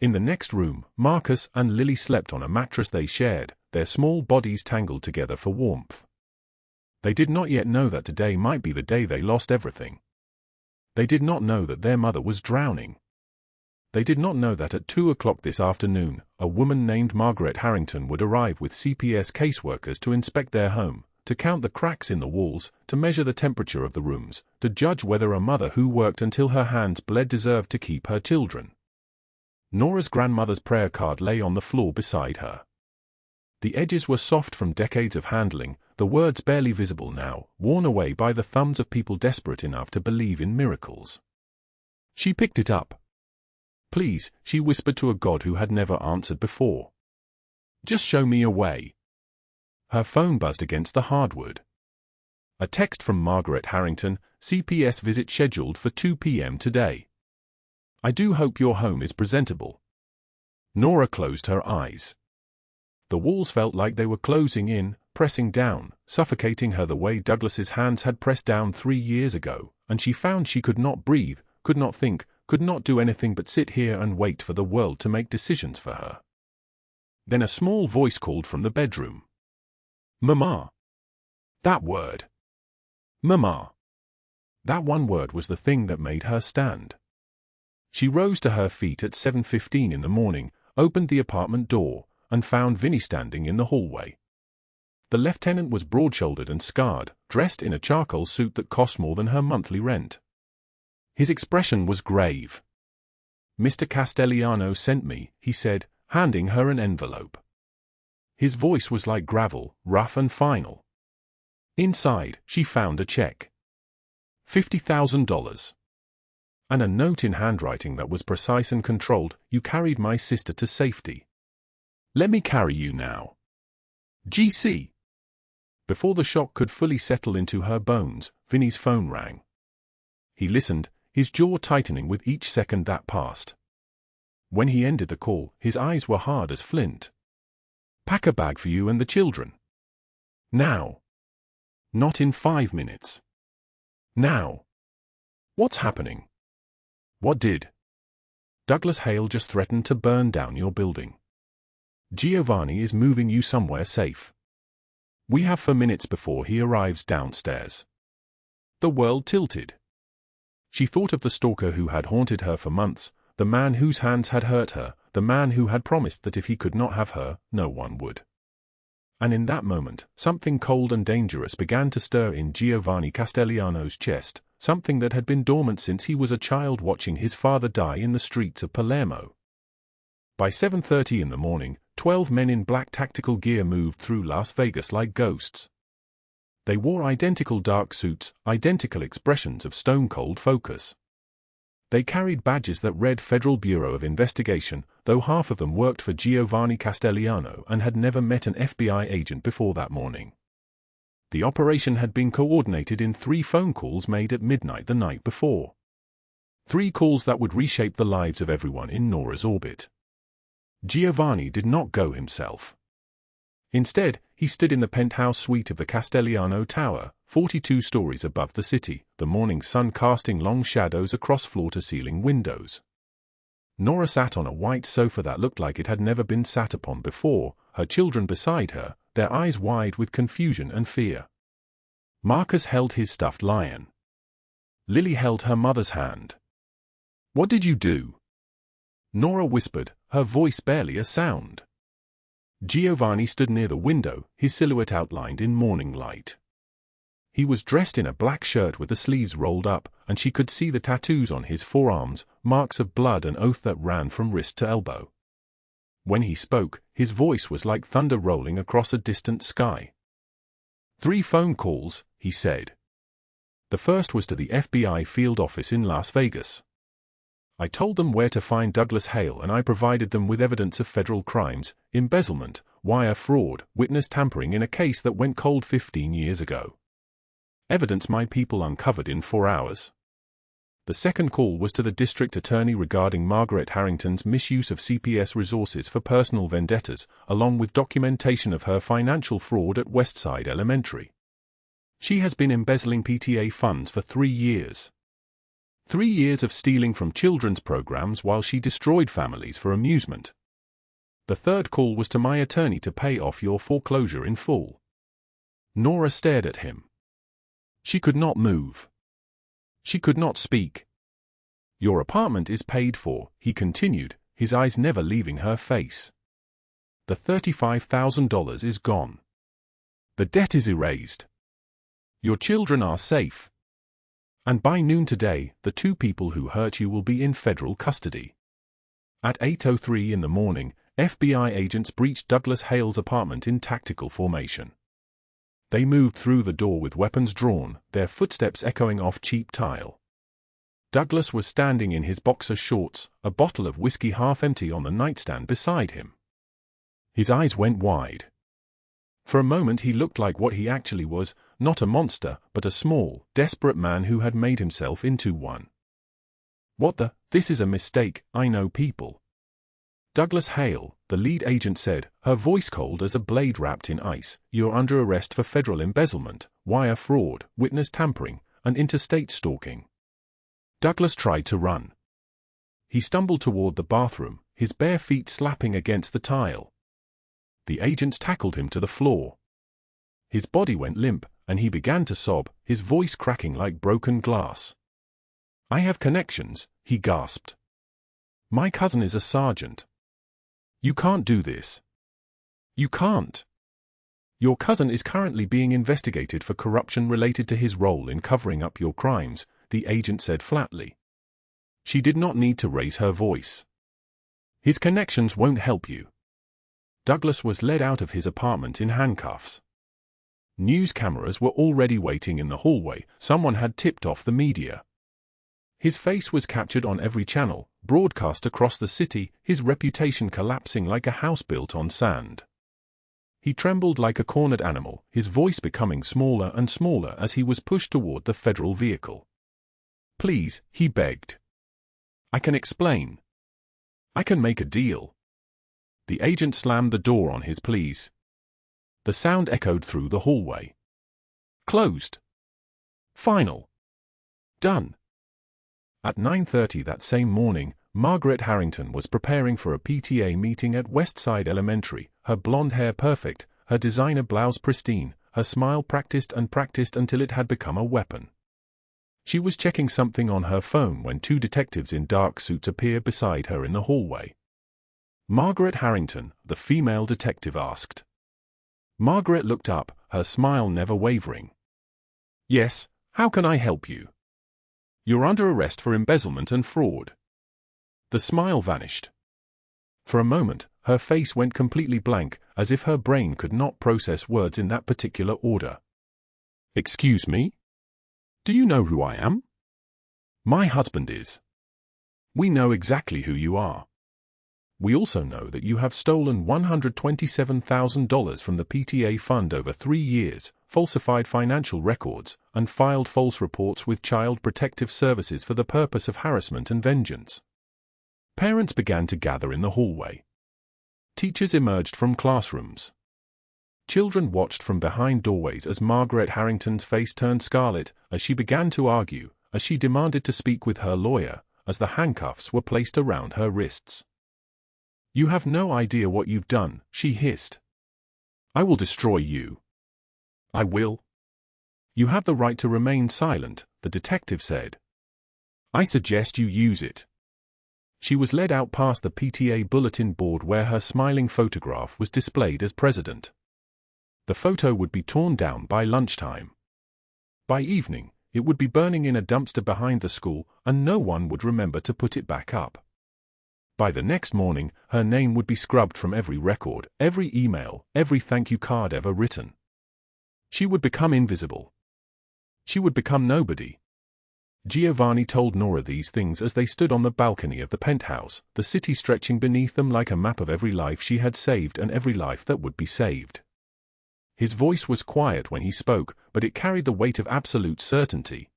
In the next room, Marcus and Lily slept on a mattress they shared, their small bodies tangled together for warmth. They did not yet know that today might be the day they lost everything. They did not know that their mother was drowning. They did not know that at 2 o'clock this afternoon, a woman named Margaret Harrington would arrive with CPS caseworkers to inspect their home, to count the cracks in the walls, to measure the temperature of the rooms, to judge whether a mother who worked until her hands bled deserved to keep her children. Nora's grandmother's prayer card lay on the floor beside her. The edges were soft from decades of handling, the words barely visible now, worn away by the thumbs of people desperate enough to believe in miracles. She picked it up. Please, she whispered to a God who had never answered before. Just show me a way. Her phone buzzed against the hardwood. A text from Margaret Harrington, CPS visit scheduled for 2 p.m. today. I do hope your home is presentable. Nora closed her eyes. The walls felt like they were closing in, pressing down, suffocating her the way Douglas's hands had pressed down 3 years ago, and she found she could not breathe, could not think, could not do anything but sit here and wait for the world to make decisions for her. Then a small voice called from the bedroom. Mama. That word. Mama. That one word was the thing that made her stand. She rose to her feet at 7:15 in the morning, opened the apartment door, and found Vinny standing in the hallway. The lieutenant was broad-shouldered and scarred, dressed in a charcoal suit that cost more than her monthly rent. His expression was grave. Mr. Castellano sent me, he said, handing her an envelope. His voice was like gravel, rough and final. Inside, she found a check. $50,000. And a note in handwriting that was precise and controlled. You carried my sister to safety. Let me carry you now. GC. Before the shock could fully settle into her bones, Vinny's phone rang. He listened, his jaw tightening with each second that passed. When he ended the call, his eyes were hard as flint. Pack a bag for you and the children. Now. Not in 5 minutes. Now. What's happening? What did? Douglas Hale just threatened to burn down your building. Giovanni is moving you somewhere safe. We have 4 minutes before he arrives downstairs. The world tilted. She thought of the stalker who had haunted her for months, the man whose hands had hurt her, the man who had promised that if he could not have her, no one would. And in that moment, something cold and dangerous began to stir in Giovanni Castellano's chest, something that had been dormant since he was a child watching his father die in the streets of Palermo. By 7:30 in the morning, 12 men in black tactical gear moved through Las Vegas like ghosts. They wore identical dark suits, identical expressions of stone-cold focus. They carried badges that read Federal Bureau of Investigation, though half of them worked for Giovanni Castellano and had never met an FBI agent before that morning. The operation had been coordinated in 3 phone calls made at midnight the night before. 3 calls that would reshape the lives of everyone in Nora's orbit. Giovanni did not go himself. Instead, he stood in the penthouse suite of the Castellano Tower, 42 stories above the city, the morning sun casting long shadows across floor-to-ceiling windows. Nora sat on a white sofa that looked like it had never been sat upon before, her children beside her, their eyes wide with confusion and fear. Marcus held his stuffed lion. Lily held her mother's hand. "What did you do?" Nora whispered, her voice barely a sound. Giovanni stood near the window, his silhouette outlined in morning light. He was dressed in a black shirt with the sleeves rolled up, and she could see the tattoos on his forearms, marks of blood and oath that ran from wrist to elbow. When he spoke, his voice was like thunder rolling across a distant sky. 3 phone calls, he said. The first was to the FBI field office in Las Vegas. I told them where to find Douglas Hale and I provided them with evidence of federal crimes, embezzlement, wire fraud, witness tampering in a case that went cold 15 years ago. Evidence my people uncovered in 4 hours. The second call was to the district attorney regarding Margaret Harrington's misuse of CPS resources for personal vendettas, along with documentation of her financial fraud at Westside Elementary. She has been embezzling PTA funds for 3 years. 3 years of stealing from children's programs while she destroyed families for amusement. The third call was to my attorney to pay off your foreclosure in full. Nora stared at him. She could not move. She could not speak. Your apartment is paid for, he continued, his eyes never leaving her face. The $35,000 is gone. The debt is erased. Your children are safe. And by noon today, the 2 people who hurt you will be in federal custody. At 8:03 in the morning, FBI agents breached Douglas Hale's apartment in tactical formation. They moved through the door with weapons drawn, their footsteps echoing off cheap tile. Douglas was standing in his boxer shorts, a bottle of whiskey half empty on the nightstand beside him. His eyes went wide. For a moment he looked like what he actually was, not a monster, but a small, desperate man who had made himself into one. What the? This is a mistake, I know people. Douglas Hale, the lead agent said, her voice cold as a blade wrapped in ice, you're under arrest for federal embezzlement, wire fraud, witness tampering, and interstate stalking. Douglas tried to run. He stumbled toward the bathroom, his bare feet slapping against the tile. The agents tackled him to the floor. His body went limp, and he began to sob, his voice cracking like broken glass. I have connections, he gasped. My cousin is a sergeant. You can't do this. You can't. Your cousin is currently being investigated for corruption related to his role in covering up your crimes, the agent said flatly. She did not need to raise her voice. His connections won't help you. Douglas was led out of his apartment in handcuffs. News cameras were already waiting in the hallway, someone had tipped off the media. His face was captured on every channel, broadcast across the city, his reputation collapsing like a house built on sand. He trembled like a cornered animal, his voice becoming smaller and smaller as he was pushed toward the federal vehicle. Please, he begged. I can explain. I can make a deal. The agent slammed the door on his pleas. The sound echoed through the hallway. Closed. Final. Done. At 9:30 that same morning, Margaret Harrington was preparing for a PTA meeting at Westside Elementary, her blonde hair perfect, her designer blouse pristine, her smile practiced and practiced until it had become a weapon. She was checking something on her phone when 2 detectives in dark suits appeared beside her in the hallway. Margaret Harrington, the female detective asked. Margaret looked up, her smile never wavering. Yes, how can I help you? You're under arrest for embezzlement and fraud. The smile vanished. For a moment, her face went completely blank, as if her brain could not process words in that particular order. Excuse me? Do you know who I am? My husband is. We know exactly who you are. We also know that you have stolen $127,000 from the PTA fund over 3 years, falsified financial records, and filed false reports with Child Protective Services for the purpose of harassment and vengeance. Parents began to gather in the hallway. Teachers emerged from classrooms. Children watched from behind doorways as Margaret Harrington's face turned scarlet, as she began to argue, as she demanded to speak with her lawyer, as the handcuffs were placed around her wrists. You have no idea what you've done, she hissed. I will destroy you. I will. You have the right to remain silent, the detective said. I suggest you use it. She was led out past the PTA bulletin board where her smiling photograph was displayed as president. The photo would be torn down by lunchtime. By evening, it would be burning in a dumpster behind the school, and no one would remember to put it back up. By the next morning, her name would be scrubbed from every record, every email, every thank you card ever written. She would become invisible. She would become nobody. Giovanni told Nora these things as they stood on the balcony of the penthouse, the city stretching beneath them like a map of every life she had saved and every life that would be saved. His voice was quiet when he spoke, but it carried the weight of absolute certainty.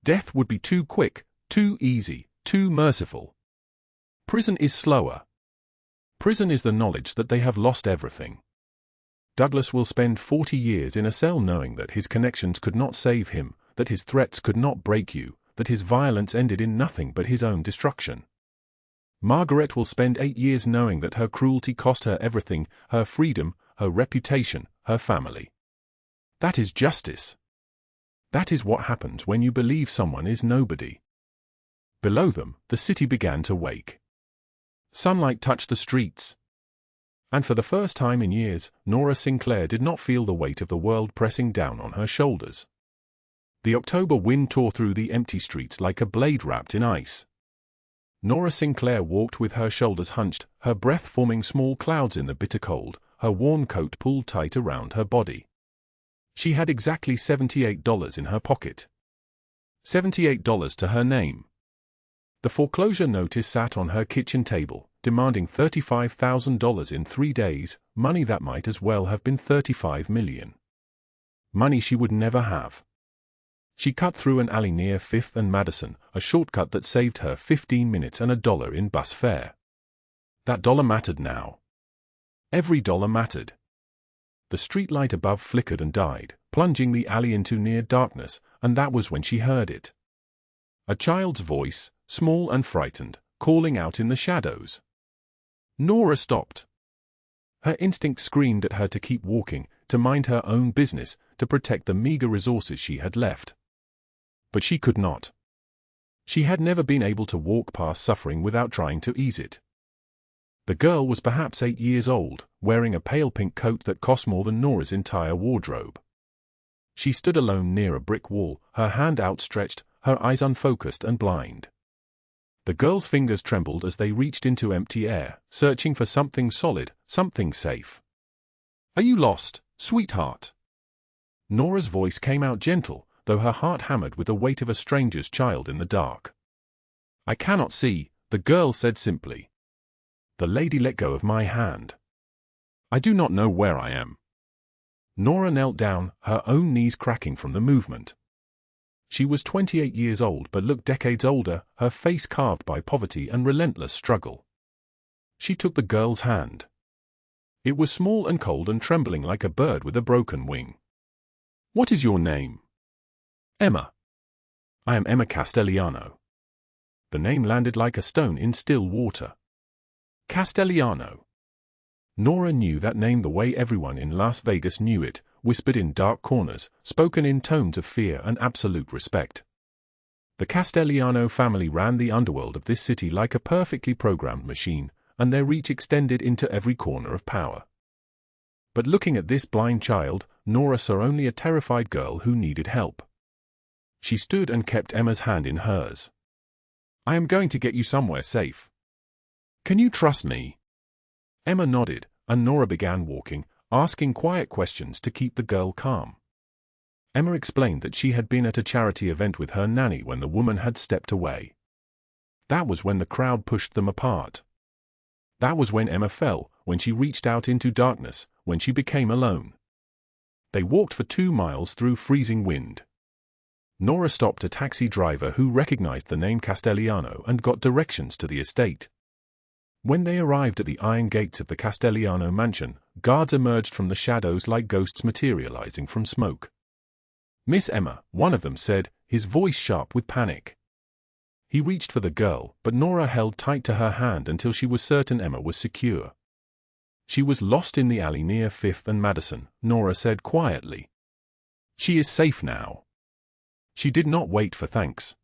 Death would be too quick, too easy, too merciful. Prison is slower. Prison is the knowledge that they have lost everything. Douglas will spend 40 years in a cell knowing that his connections could not save him, that his threats could not break you, that his violence ended in nothing but his own destruction. Margaret will spend 8 years knowing that her cruelty cost her everything, her freedom, her reputation, her family. That is justice. That is what happens when you believe someone is nobody. Below them, the city began to wake. Sunlight touched the streets. And for the first time in years, Nora Sinclair did not feel the weight of the world pressing down on her shoulders. The October wind tore through the empty streets like a blade wrapped in ice. Nora Sinclair walked with her shoulders hunched, her breath forming small clouds in the bitter cold, her worn coat pulled tight around her body. She had exactly $78 in her pocket. $78 to her name. The foreclosure notice sat on her kitchen table, demanding $35,000 in 3 days, money that might as well have been $35 million. Money she would never have. She cut through an alley near 5th and Madison, a shortcut that saved her 15 minutes and $1 in bus fare. That dollar mattered now. Every dollar mattered. The streetlight above flickered and died, plunging the alley into near darkness, and that was when she heard it. A child's voice, small and frightened, calling out in the shadows. Nora stopped. Her instinct screamed at her to keep walking, to mind her own business, to protect the meager resources she had left. But she could not. She had never been able to walk past suffering without trying to ease it. The girl was perhaps 8 years old, wearing a pale pink coat that cost more than Nora's entire wardrobe. She stood alone near a brick wall, her hand outstretched, her eyes unfocused and blind. The girl's fingers trembled as they reached into empty air, searching for something solid, something safe. "Are you lost, sweetheart?" Nora's voice came out gentle, though her heart hammered with the weight of a stranger's child in the dark. "I cannot see," the girl said simply. The lady let go of my hand. "I do not know where I am." Nora knelt down, her own knees cracking from the movement. She was 28 years old but looked decades older, her face carved by poverty and relentless struggle. She took the girl's hand. It was small and cold and trembling like a bird with a broken wing. "What is your name?" "Emma." "I am Emma Castellano." The name landed like a stone in still water. Castellano. Nora knew that name the way everyone in Las Vegas knew it, whispered in dark corners, spoken in tones of fear and absolute respect. The Castellano family ran the underworld of this city like a perfectly programmed machine, and their reach extended into every corner of power. But looking at this blind child, Nora saw only a terrified girl who needed help. She stood and kept Emma's hand in hers. "I am going to get you somewhere safe. Can you trust me?" Emma nodded, and Nora began walking, asking quiet questions to keep the girl calm. Emma explained that she had been at a charity event with her nanny when the woman had stepped away. That was when the crowd pushed them apart. That was when Emma fell, when she reached out into darkness, when she became alone. They walked for 2 miles through freezing wind. Nora stopped a taxi driver who recognized the name Castellano and got directions to the estate. When they arrived at the iron gates of the Castellano mansion, guards emerged from the shadows like ghosts materializing from smoke. "Miss Emma," one of them said, his voice sharp with panic. He reached for the girl, but Nora held tight to her hand until she was certain Emma was secure. "She was lost in the alley near 5th and Madison," Nora said quietly. "She is safe now." She did not wait for thanks.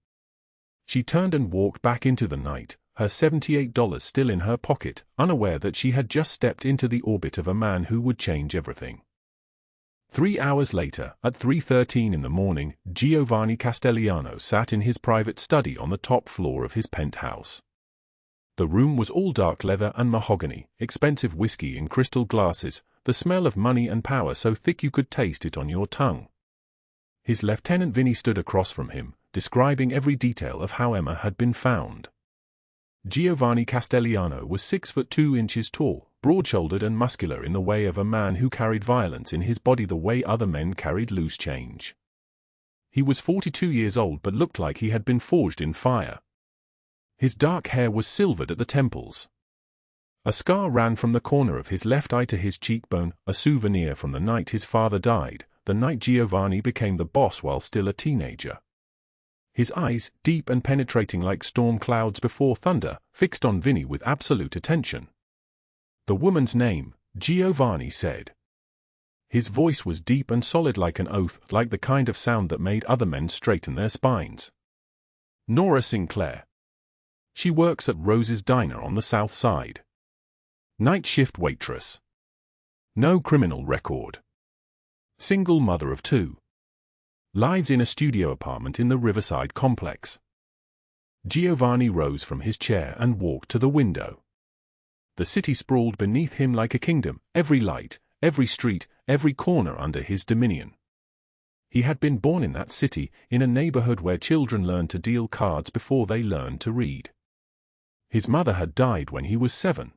She turned and walked back into the night, her $78 still in her pocket, unaware that she had just stepped into the orbit of a man who would change everything. 3 hours later, at 3:13 in the morning, Giovanni Castellano sat in his private study on the top floor of his penthouse. The room was all dark leather and mahogany, expensive whiskey in crystal glasses, the smell of money and power so thick you could taste it on your tongue. His Lieutenant Vinny stood across from him, describing every detail of how Emma had been found. Giovanni Castellano was 6'2" tall, broad-shouldered and muscular in the way of a man who carried violence in his body the way other men carried loose change. He was 42 years old but looked like he had been forged in fire. His dark hair was silvered at the temples. A scar ran from the corner of his left eye to his cheekbone, a souvenir from the night his father died, the night Giovanni became the boss while still a teenager. His eyes, deep and penetrating like storm clouds before thunder, fixed on Vinny with absolute attention. "The woman's name," Giovanni said. His voice was deep and solid like an oath, like the kind of sound that made other men straighten their spines. "Nora Sinclair. She works at Rose's Diner on the south side. Night shift waitress. No criminal record. Single mother of 2. Lives in a studio apartment in the Riverside complex." Giovanni rose from his chair and walked to the window. The city sprawled beneath him like a kingdom, every light, every street, every corner under his dominion. He had been born in that city, in a neighborhood where children learned to deal cards before they learned to read. His mother had died when he was 7.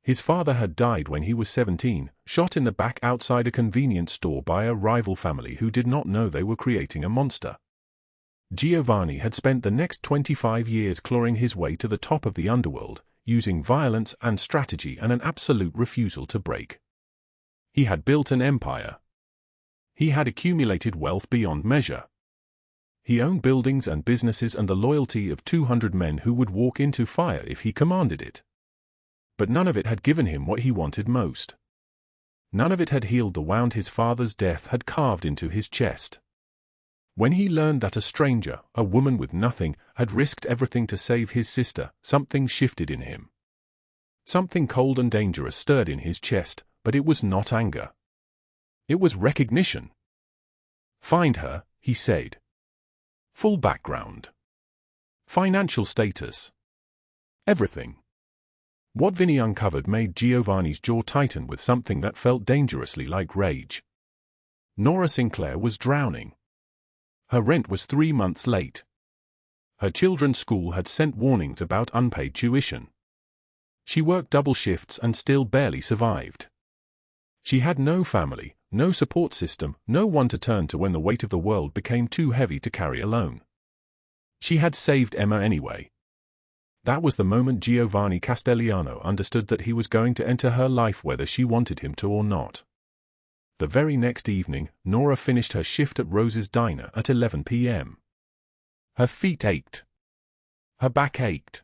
His father had died when he was 17, shot in the back outside a convenience store by a rival family who did not know they were creating a monster. Giovanni had spent the next 25 years clawing his way to the top of the underworld, using violence and strategy and an absolute refusal to break. He had built an empire. He had accumulated wealth beyond measure. He owned buildings and businesses and the loyalty of 200 men who would walk into fire if he commanded it. But none of it had given him what he wanted most. None of it had healed the wound his father's death had carved into his chest. When he learned that a stranger, a woman with nothing, had risked everything to save his sister, something shifted in him. Something cold and dangerous stirred in his chest, but it was not anger. It was recognition. "Find her," he said. "Full background. Financial status. Everything." What Vinny uncovered made Giovanni's jaw tighten with something that felt dangerously like rage. Nora Sinclair was drowning. Her rent was 3 months late. Her children's school had sent warnings about unpaid tuition. She worked double shifts and still barely survived. She had no family, no support system, no one to turn to when the weight of the world became too heavy to carry alone. She had saved Emma anyway. That was the moment Giovanni Castellano understood that he was going to enter her life whether she wanted him to or not. The very next evening, Nora finished her shift at Rose's Diner at 11 p.m. Her feet ached. Her back ached.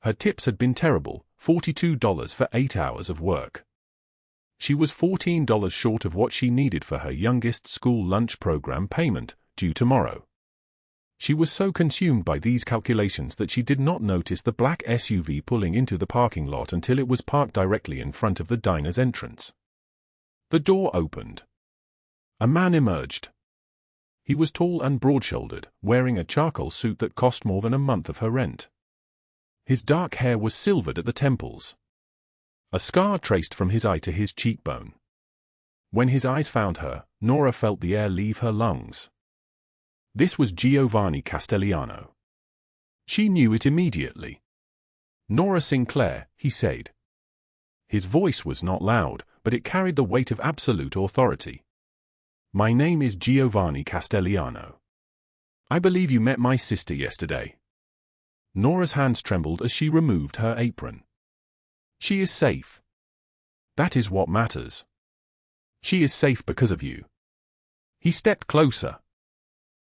Her tips had been terrible, $42 for 8 hours of work. She was $14 short of what she needed for her youngest's school lunch program payment, due tomorrow. She was so consumed by these calculations that she did not notice the black SUV pulling into the parking lot until it was parked directly in front of the diner's entrance. The door opened. A man emerged. He was tall and broad-shouldered, wearing a charcoal suit that cost more than a month of her rent. His dark hair was silvered at the temples. A scar traced from his eye to his cheekbone. When his eyes found her, Nora felt the air leave her lungs. This was Giovanni Castellano. She knew it immediately. "Nora Sinclair," he said. His voice was not loud, but it carried the weight of absolute authority. "My name is Giovanni Castellano. I believe you met my sister yesterday." Nora's hands trembled as she removed her apron. "She is safe. That is what matters. She is safe because of you." He stepped closer.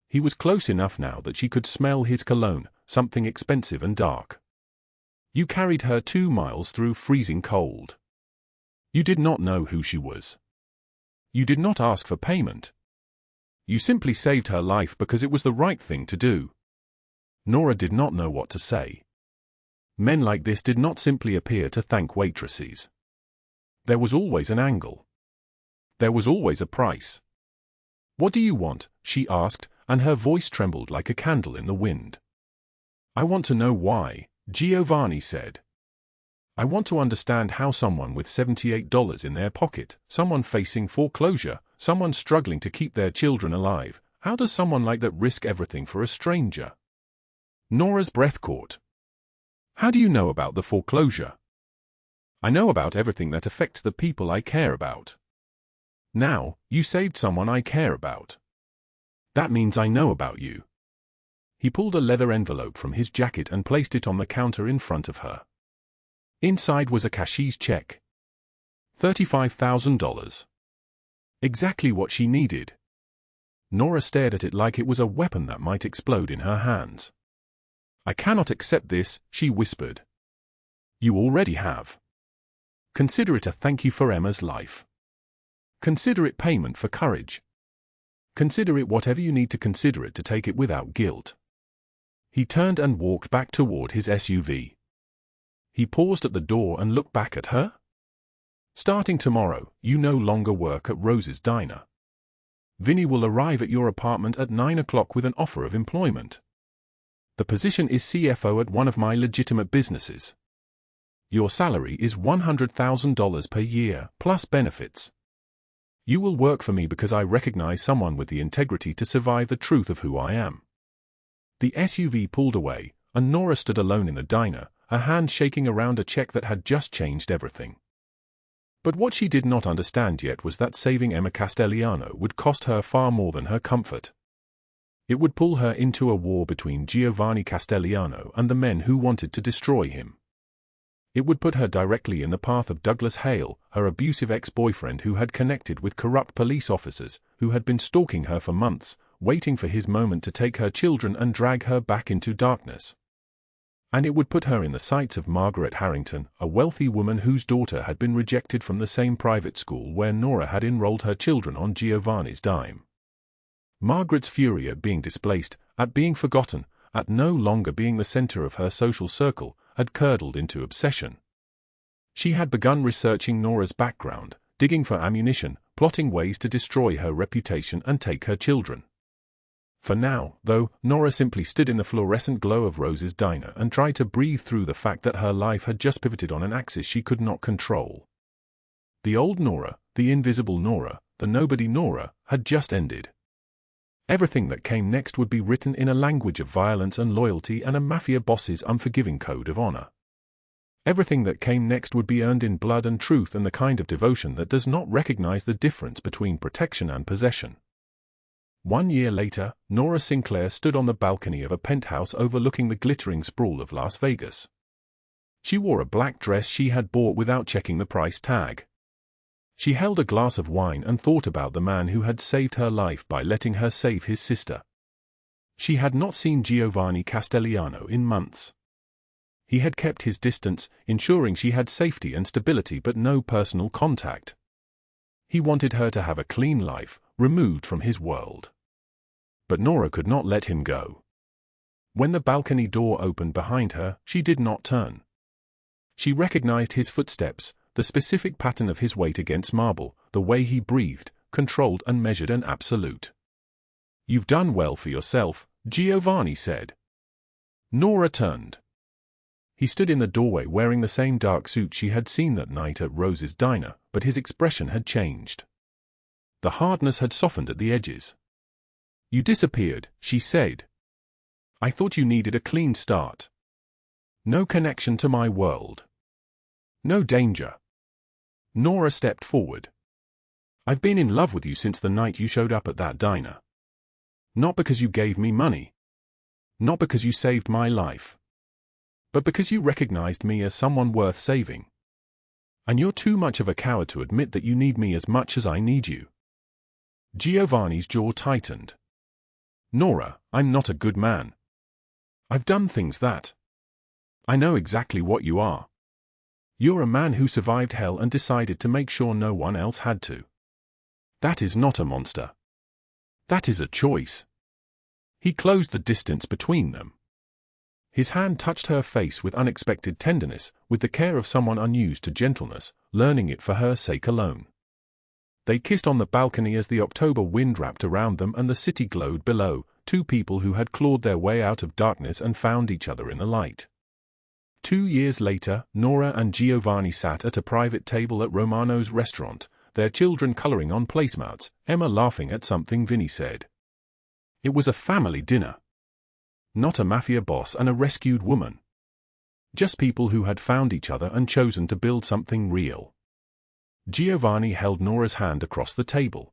He was close enough now that she could smell his cologne, something expensive and dark. "You carried her 2 miles through freezing cold. You did not know who she was. You did not ask for payment. You simply saved her life because it was the right thing to do." Nora did not know what to say. Men like this did not simply appear to thank waitresses. There was always an angle. There was always a price. "What do you want?" she asked, and her voice trembled like a candle in the wind. "I want to know why," Giovanni said. I want to understand how someone with $78 in their pocket, someone facing foreclosure, someone struggling to keep their children alive, how does someone like that risk everything for a stranger? Nora's breath caught. How do you know about the foreclosure? I know about everything that affects the people I care about. Now, you saved someone I care about. That means I know about you. He pulled a leather envelope from his jacket and placed it on the counter in front of her. Inside was a cashier's check. $35,000. Exactly what she needed. Nora stared at it like it was a weapon that might explode in her hands. I cannot accept this, she whispered. You already have. Consider it a thank you for Emma's life. Consider it payment for courage. Consider it whatever you need to consider it to take it without guilt. He turned and walked back toward his SUV. He paused at the door and looked back at her. Starting tomorrow, you no longer work at Rose's Diner. Vinny will arrive at your apartment at 9 o'clock with an offer of employment. The position is CFO at one of my legitimate businesses. Your salary is $100,000 per year, plus benefits. You will work for me because I recognize someone with the integrity to survive the truth of who I am. The SUV pulled away, and Nora stood alone in the diner, her hand shaking around a check that had just changed everything. But what she did not understand yet was that saving Emma Castellano would cost her far more than her comfort. It would pull her into a war between Giovanni Castellano and the men who wanted to destroy him. It would put her directly in the path of Douglas Hale, her abusive ex-boyfriend who had connected with corrupt police officers, who had been stalking her for months, waiting for his moment to take her children and drag her back into darkness. And it would put her in the sights of Margaret Harrington, a wealthy woman whose daughter had been rejected from the same private school where Nora had enrolled her children on Giovanni's dime. Margaret's fury at being displaced, at being forgotten, at no longer being the center of her social circle, had curdled into obsession. She had begun researching Nora's background, digging for ammunition, plotting ways to destroy her reputation and take her children. For now, though, Nora simply stood in the fluorescent glow of Rose's Diner and tried to breathe through the fact that her life had just pivoted on an axis she could not control. The old Nora, the invisible Nora, the nobody Nora, had just ended. Everything that came next would be written in a language of violence and loyalty and a mafia boss's unforgiving code of honor. Everything that came next would be earned in blood and truth and the kind of devotion that does not recognize the difference between protection and possession. 1 year later, Nora Sinclair stood on the balcony of a penthouse overlooking the glittering sprawl of Las Vegas. She wore a black dress she had bought without checking the price tag. She held a glass of wine and thought about the man who had saved her life by letting her save his sister. She had not seen Giovanni Castellano in months. He had kept his distance, ensuring she had safety and stability but no personal contact. He wanted her to have a clean life, removed from his world. But Nora could not let him go. When the balcony door opened behind her, she did not turn. She recognized his footsteps, the specific pattern of his weight against marble, the way he breathed, controlled and measured and absolute. "You've done well for yourself," Giovanni said. Nora turned. He stood in the doorway wearing the same dark suit she had seen that night at Rose's Diner, but his expression had changed. The hardness had softened at the edges. "You disappeared," she said. "I thought you needed a clean start. No connection to my world. No danger." Nora stepped forward. "I've been in love with you since the night you showed up at that diner. Not because you gave me money. Not because you saved my life. But because you recognized me as someone worth saving. And you're too much of a coward to admit that you need me as much as I need you." Giovanni's jaw tightened. "Nora, I'm not a good man. I've done things that. I know exactly what you are. You're a man who survived hell and decided to make sure no one else had to. That is not a monster. That is a choice." He closed the distance between them. His hand touched her face with unexpected tenderness, with the care of someone unused to gentleness, learning it for her sake alone. They kissed on the balcony as the October wind wrapped around them and the city glowed below, two people who had clawed their way out of darkness and found each other in the light. 2 years later, Nora and Giovanni sat at a private table at Romano's restaurant, their children coloring on placemats, Emma laughing at something Vinny said. It was a family dinner. Not a mafia boss and a rescued woman. Just people who had found each other and chosen to build something real. Giovanni held Nora's hand across the table.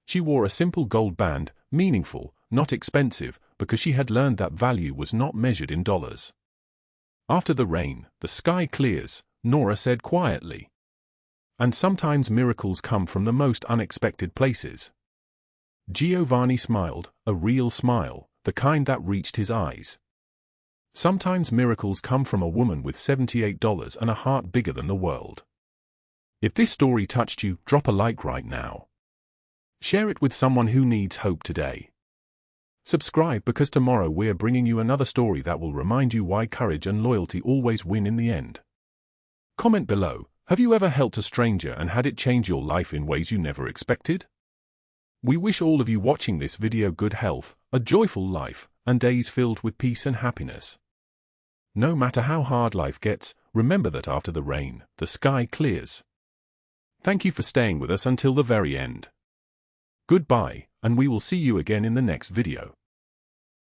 She wore a simple gold band, meaningful, not expensive, because she had learned that value was not measured in dollars. After the rain, the sky clears, Nora said quietly. And sometimes miracles come from the most unexpected places. Giovanni smiled, a real smile, the kind that reached his eyes. Sometimes miracles come from a woman with $78 and a heart bigger than the world. If this story touched you, drop a like right now. Share it with someone who needs hope today. Subscribe because tomorrow we're bringing you another story that will remind you why courage and loyalty always win in the end. Comment below, have you ever helped a stranger and had it change your life in ways you never expected? We wish all of you watching this video good health, a joyful life, and days filled with peace and happiness. No matter how hard life gets, remember that after the rain, the sky clears. Thank you for staying with us until the very end. Goodbye, and we will see you again in the next video.